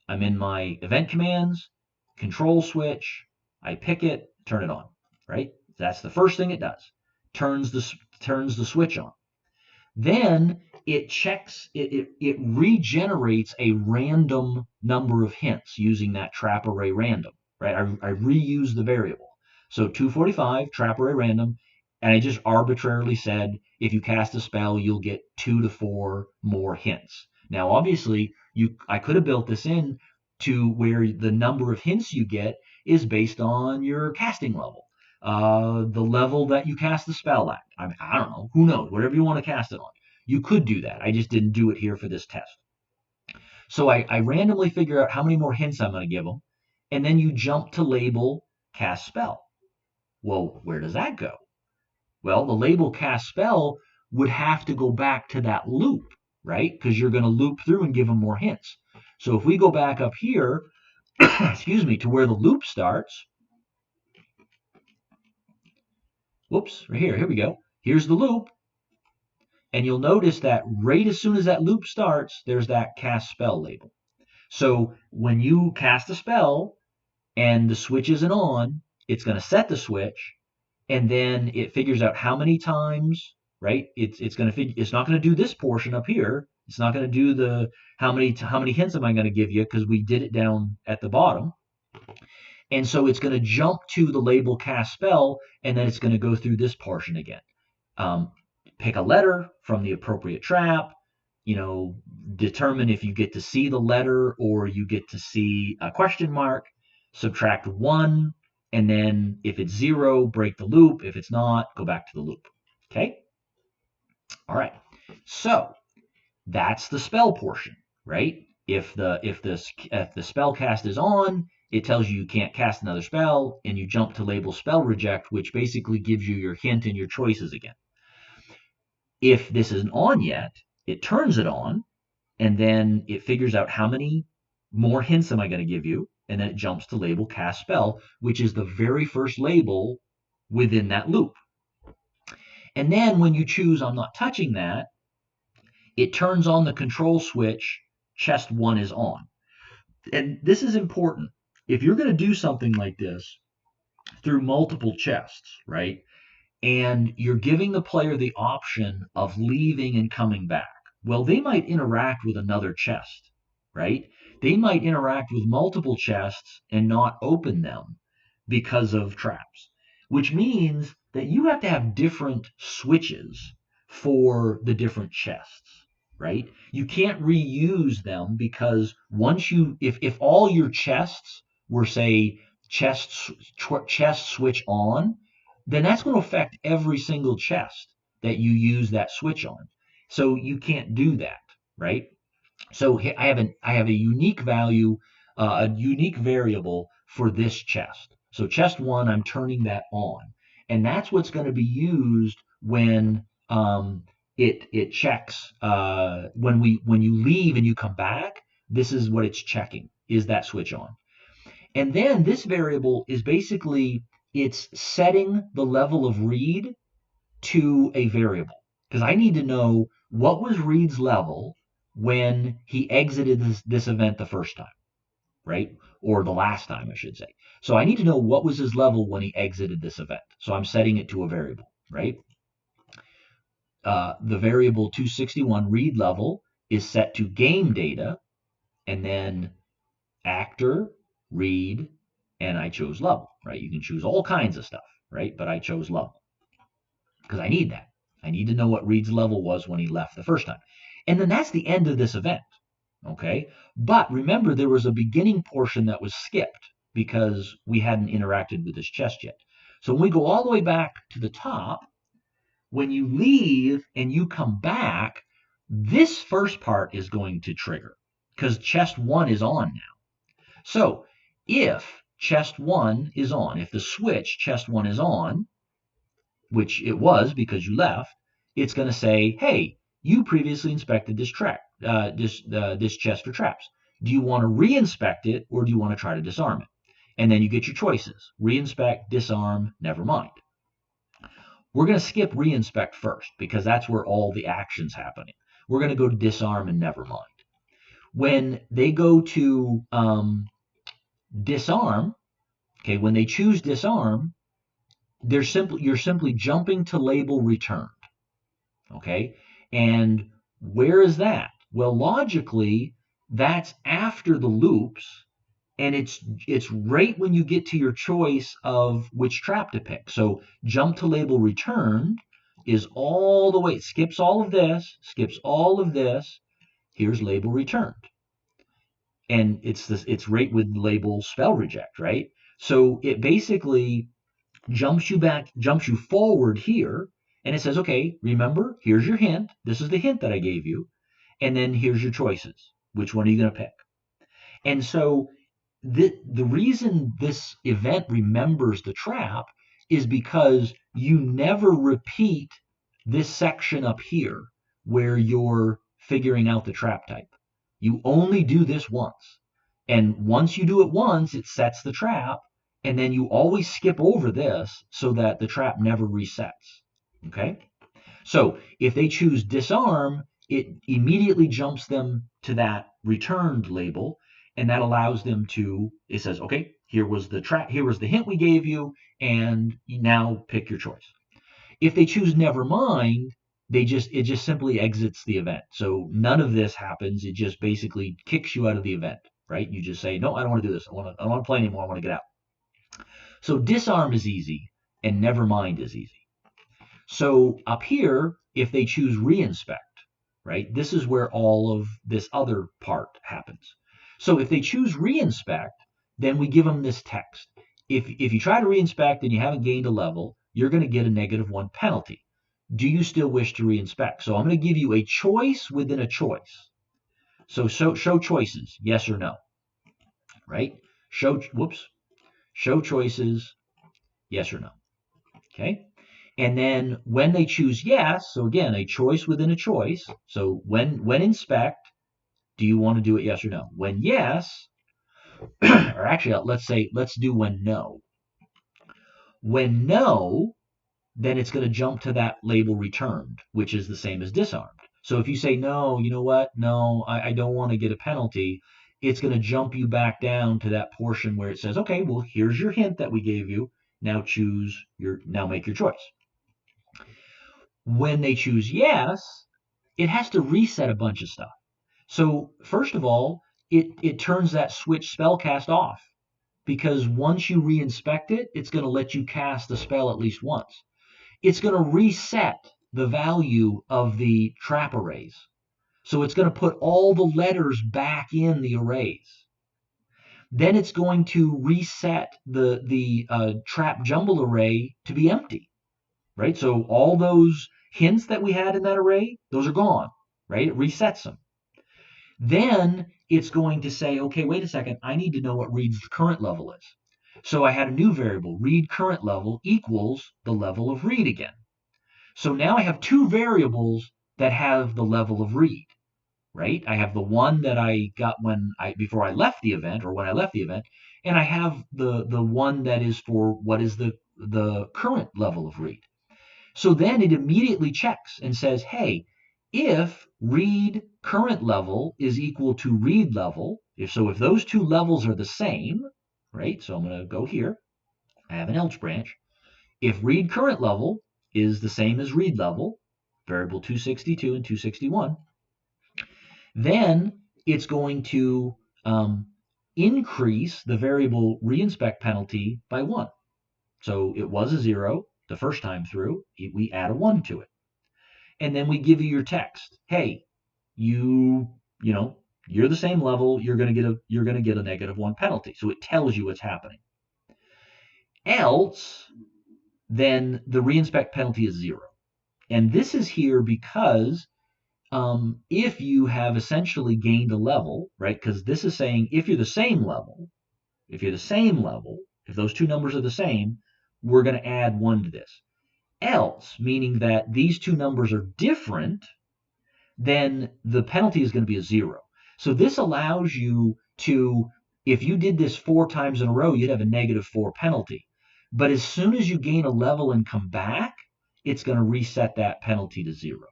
I'm in my event commands, control switch, I pick it, turn it on, right? That's the first thing it does. Turns the switch on. Then it checks, it regenerates a random number of hints using that trap array random, right? I reuse the variable. So 245, trap array random, and I just arbitrarily said, if you cast a spell, you'll get 2 to 4 more hints. Now, obviously, I could have built this in to where the number of hints you get is based on your casting level. The level that you cast the spell at. I don't know. Who knows? Whatever you want to cast it on. You could do that. I just didn't do it here for this test. So I randomly figure out how many more hints I'm going to give them. And then you jump to label cast spell. Well, where does that go? Well, the label cast spell would have to go back to that loop, right? Because you're going to loop through and give them more hints. So if we go back up here, excuse me, to where the loop starts, whoops, right here we go. Here's the loop. And you'll notice that right as soon as that loop starts, there's that cast spell label. So when you cast a spell and the switch isn't on, it's going to set the switch, and then it figures out how many times, right? It's not going to do this portion up here. It's not going to do the how many hints am I going to give you, because we did it down at the bottom. And so it's going to jump to the label cast spell, and then it's going to go through this portion again. Um, Pick a letter from the appropriate trap, determine if you get to see the letter or you get to see a question mark, subtract one, and then if it's zero, break the loop. If it's not, go back to the loop. Okay? All right. So that's the spell portion, right? If the spell cast is on, it tells you can't cast another spell, and you jump to label spell reject, which basically gives you your hint and your choices again. If this isn't on yet, it turns it on, and then it figures out how many more hints am I going to give you, and then it jumps to label cast spell, which is the very first label within that loop. And then when you choose I'm not touching that, it turns on the control switch, chest 1 is on. And this is important. If you're going to do something like this through multiple chests, right? And you're giving the player the option of leaving and coming back. Well, they might interact with another chest, right? They might interact with multiple chests and not open them because of traps, which means that you have to have different switches for the different chests, right? You can't reuse them, because if all your chests were, say, chest switch on, then that's going to affect every single chest that you use that switch on. So you can't do that, right? So I have a unique value, a unique variable for this chest. So chest 1, I'm turning that on, and that's what's going to be used when it checks when you leave and you come back. This is what it's checking: is that switch on? And then this variable is basically, it's setting the level of read to a variable, because I need to know what was Reed's level when he exited this event the first time, right? Or the last time, I should say. So I need to know what was his level when he exited this event. So I'm setting it to a variable, right? The variable 261 read level is set to game data, and then actor, read, and I chose level, right? You can choose all kinds of stuff, right? But I chose level because I need that. I need to know what Reed's level was when he left the first time. And then that's the end of this event, okay? But remember, there was a beginning portion that was skipped because we hadn't interacted with this chest yet. So when we go all the way back to the top, when you leave and you come back, this first part is going to trigger because chest 1 is on now. So if chest 1 is on, if the switch chest 1 is on, which it was because you left, it's going to say, hey, you previously inspected this this chest for traps. Do you want to reinspect it, or do you want to try to disarm it? And then you get your choices: reinspect, disarm, never mind. We're going to skip reinspect first because that's where all the action's happening. We're going to go to disarm and never mind. When they go to disarm, okay, when they choose disarm, you're simply jumping to label returned. Okay, and where is that? Well, logically, that's after the loops, and it's right when you get to your choice of which trap to pick. So jump to label returned is all the way. It skips all of this, skips all of this. Here's label returned, and it's right with label spell reject, right? So it basically jumps you forward here, and it says, okay, remember, here's your hint. This is the hint that I gave you. And then here's your choices. Which one are you going to pick? And so the reason this event remembers the trap is because you never repeat this section up here where you're figuring out the trap type. You only do this once. And once you do it once, it sets the trap, and then you always skip over this so that the trap never resets. Okay? So if they choose disarm, it immediately jumps them to that returned label, and that allows them to, it says, okay, here was the trap, here was the hint we gave you, and you now pick your choice. If they choose never mind, it just simply exits the event. So none of this happens. It just basically kicks you out of the event, right? You just say, no, I don't want to do this. I don't want to play anymore. I want to get out. So disarm is easy and never mind is easy. So up here, if they choose reinspect, right, this is where all of this other part happens. So if they choose reinspect, then we give them this text. If you try to reinspect and you haven't gained a level, you're going to get a -1 penalty. Do you still wish to reinspect? So I'm going to give you a choice within a choice. So show choices, yes or no, right? Show choices, yes or no. Okay. And then when they choose yes, so again, a choice within a choice. So when inspect, do you want to do it yes or no? When yes, or actually, let's do when no. When no, then it's going to jump to that label returned, which is the same as disarmed. So if you say no, you know what? No, I don't want to get a penalty. It's going to jump you back down to that portion where it says, okay, well, here's your hint that we gave you. Now make your choice. When they choose yes, it has to reset a bunch of stuff. So first of all, it turns that switch spellcast off because once you reinspect it, it's going to let you cast the spell at least once. It's going to reset the value of the trap arrays. So it's going to put all the letters back in the arrays. Then it's going to reset the trap jumble array to be empty, right? So all those hints that we had in that array, those are gone, right? It resets them. Then it's going to say, okay, wait a second, I need to know what read's current level is. So I had a new variable, read current level equals the level of read again. So now I have two variables that have the level of read, right? I have the one that I got before I left the event or when I left the event, and I have the one that is for what is the current level of read. So then it immediately checks and says, hey, if read current level is equal to read level, if those two levels are the same, right? So I'm going to go here. I have an else branch. If read current level is the same as read level, variable 262 and 261, then it's going to increase the variable reinspect penalty by 1. So it was a 0 the first time through. We add a 1 to it. And then we give you your text. Hey, you're the same level. You're going to get a -1 penalty. So it tells you what's happening. Else, then the reinspect penalty is 0. And this is here because if you have essentially gained a level, right? Because this is saying if you're the same level, if those two numbers are the same, we're going to add 1 to this. Else, meaning that these two numbers are different, then the penalty is going to be a 0. So this allows you to, if you did this 4 times in a row, you'd have a -4 penalty. But as soon as you gain a level and come back, it's going to reset that penalty to 0.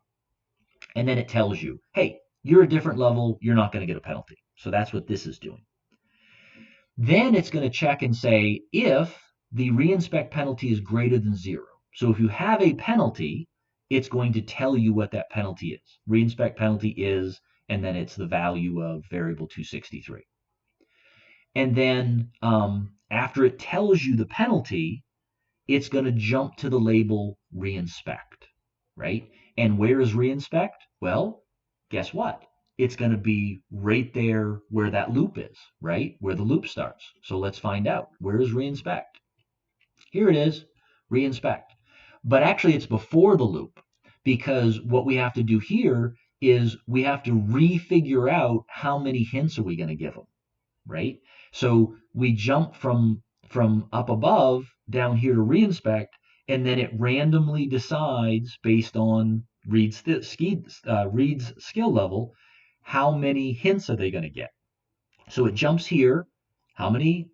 And then it tells you, hey, you're a different level, you're not going to get a penalty. So that's what this is doing. Then it's going to check and say if the reinspect penalty is greater than 0. So if you have a penalty, it's going to tell you what that penalty is. Reinspect penalty is, and then it's the value of variable 263. And then after it tells you the penalty, it's going to jump to the label reinspect, right? And where is reinspect? Well, guess what? It's going to be right there where that loop is, right? Where the loop starts. So let's find out. Where is reinspect? Here it is, reinspect. But actually it's before the loop because what we have to do here is we have to refigure out how many hints are we going to give them, right? So we jump from up above down here to reinspect, and then it randomly decides based on Reed's skill level how many hints are they going to get. So it jumps here. How many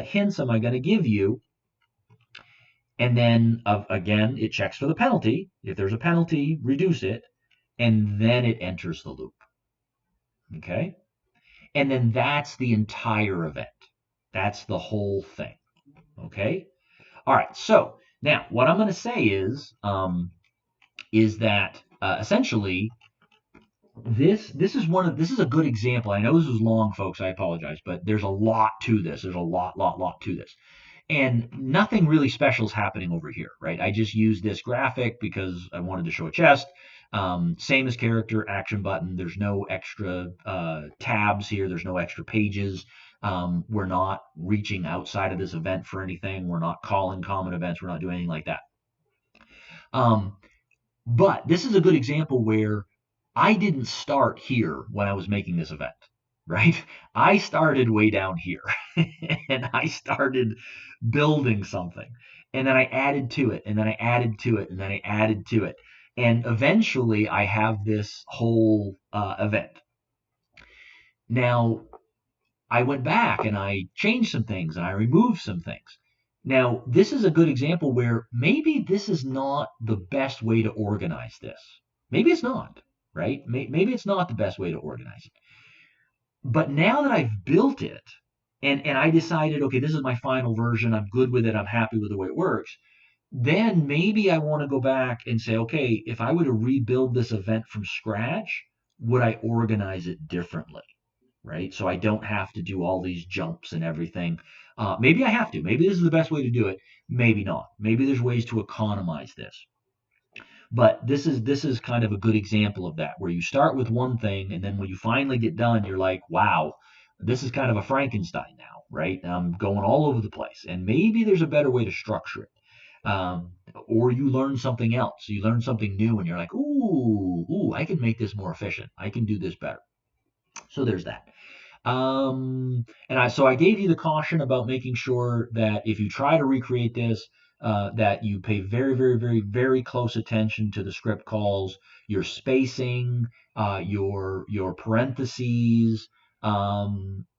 hints am I going to give you? And then again, it checks for the penalty. If there's a penalty, reduce it, and then it enters the loop. Okay, and then that's the entire event. That's the whole thing. Okay. All right. So now what I'm going to say is is that essentially this is a good example. I know this is long, folks. I apologize, but there's a lot to this. There's a lot to this. And nothing really special is happening over here, right? I just used this graphic because I wanted to show a chest. Same as character, action button. There's no extra tabs here. There's no extra pages. We're not reaching outside of this event for anything. We're not calling common events. We're not doing anything like that. Um, but this is a good example where I didn't start here when I was making this event, right? I started way down here and I started building something. And then I added to it, and then I added to it, and then I added to it. And eventually I have this whole event. Now, I went back and I changed some things and I removed some things. Now, this is a good example where maybe this is not the best way to organize this. Maybe it's not, right? Maybe it's not the best way to organize it. But now that I've built it and I decided, okay, this is my final version, I'm good with it, I'm happy with the way it works, then maybe I want to go back and say, okay, if I were to rebuild this event from scratch, would I organize it differently? Right? So I don't have to do all these jumps and everything. Maybe I have to. Maybe this is the best way to do it. Maybe not. Maybe there's ways to economize this. But this is kind of a good example of that, where you start with one thing, and then when you finally get done, you're like, wow, this is kind of a Frankenstein now, right? I'm going all over the place, and maybe there's a better way to structure it. Or you learn something else. You learn something new, and you're like, ooh, I can make this more efficient. I can do this better. So there's that. So I gave you the caution about making sure that if you try to recreate this, that you pay very close attention to the script calls, your spacing, your parentheses,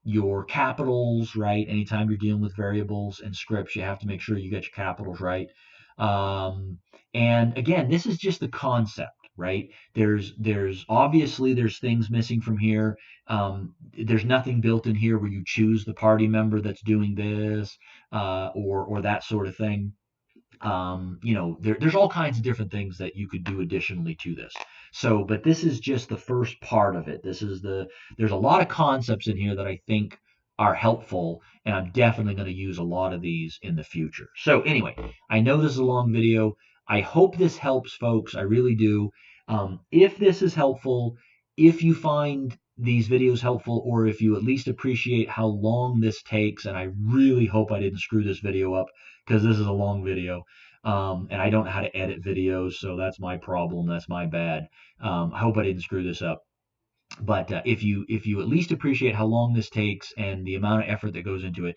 your capitals, right? Anytime you're dealing with variables and scripts, you have to make sure you get your capitals right. Um, and again, this is just the concept, right? There's obviously there's things missing from here. There's nothing built in here where you choose the party member that's doing this, or that sort of thing. There's all kinds of different things that you could do additionally to this. So, but this is just the first part of it. There's a lot of concepts in here that I think are helpful, and I'm definitely going to use a lot of these in the future. So anyway, I know this is a long video. I hope this helps, folks. I really do. If this is helpful, if you find these videos helpful, or if you at least appreciate how long this takes, and I really hope I didn't screw this video up because this is a long video. And I don't know how to edit videos, so that's my problem. That's my bad. I hope I didn't screw this up. But if you at least appreciate how long this takes and the amount of effort that goes into it,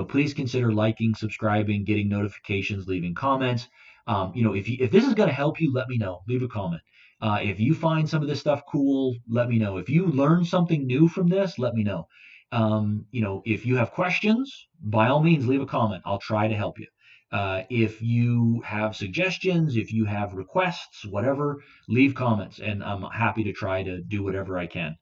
please consider liking, subscribing, getting notifications, leaving comments. If this is going to help you, let me know. Leave a comment. If you find some of this stuff cool, let me know. If you learn something new from this, let me know. If you have questions, by all means, leave a comment. I'll try to help you. If you have suggestions, if you have requests, whatever, leave comments, and I'm happy to try to do whatever I can.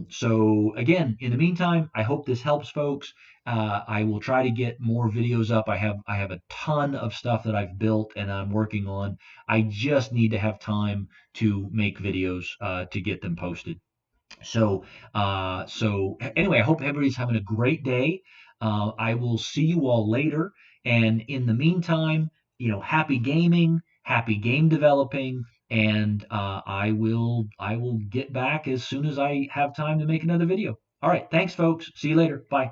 So again, in the meantime, I hope this helps, folks. I will try to get more videos up. I have a ton of stuff that I've built and I'm working on. I just need to have time to make videos to get them posted. So anyway, I hope everybody's having a great day. I will see you all later. And in the meantime, happy gaming, happy game developing, and I will get back as soon as I have time to make another video. All right, thanks, folks. See you later. Bye.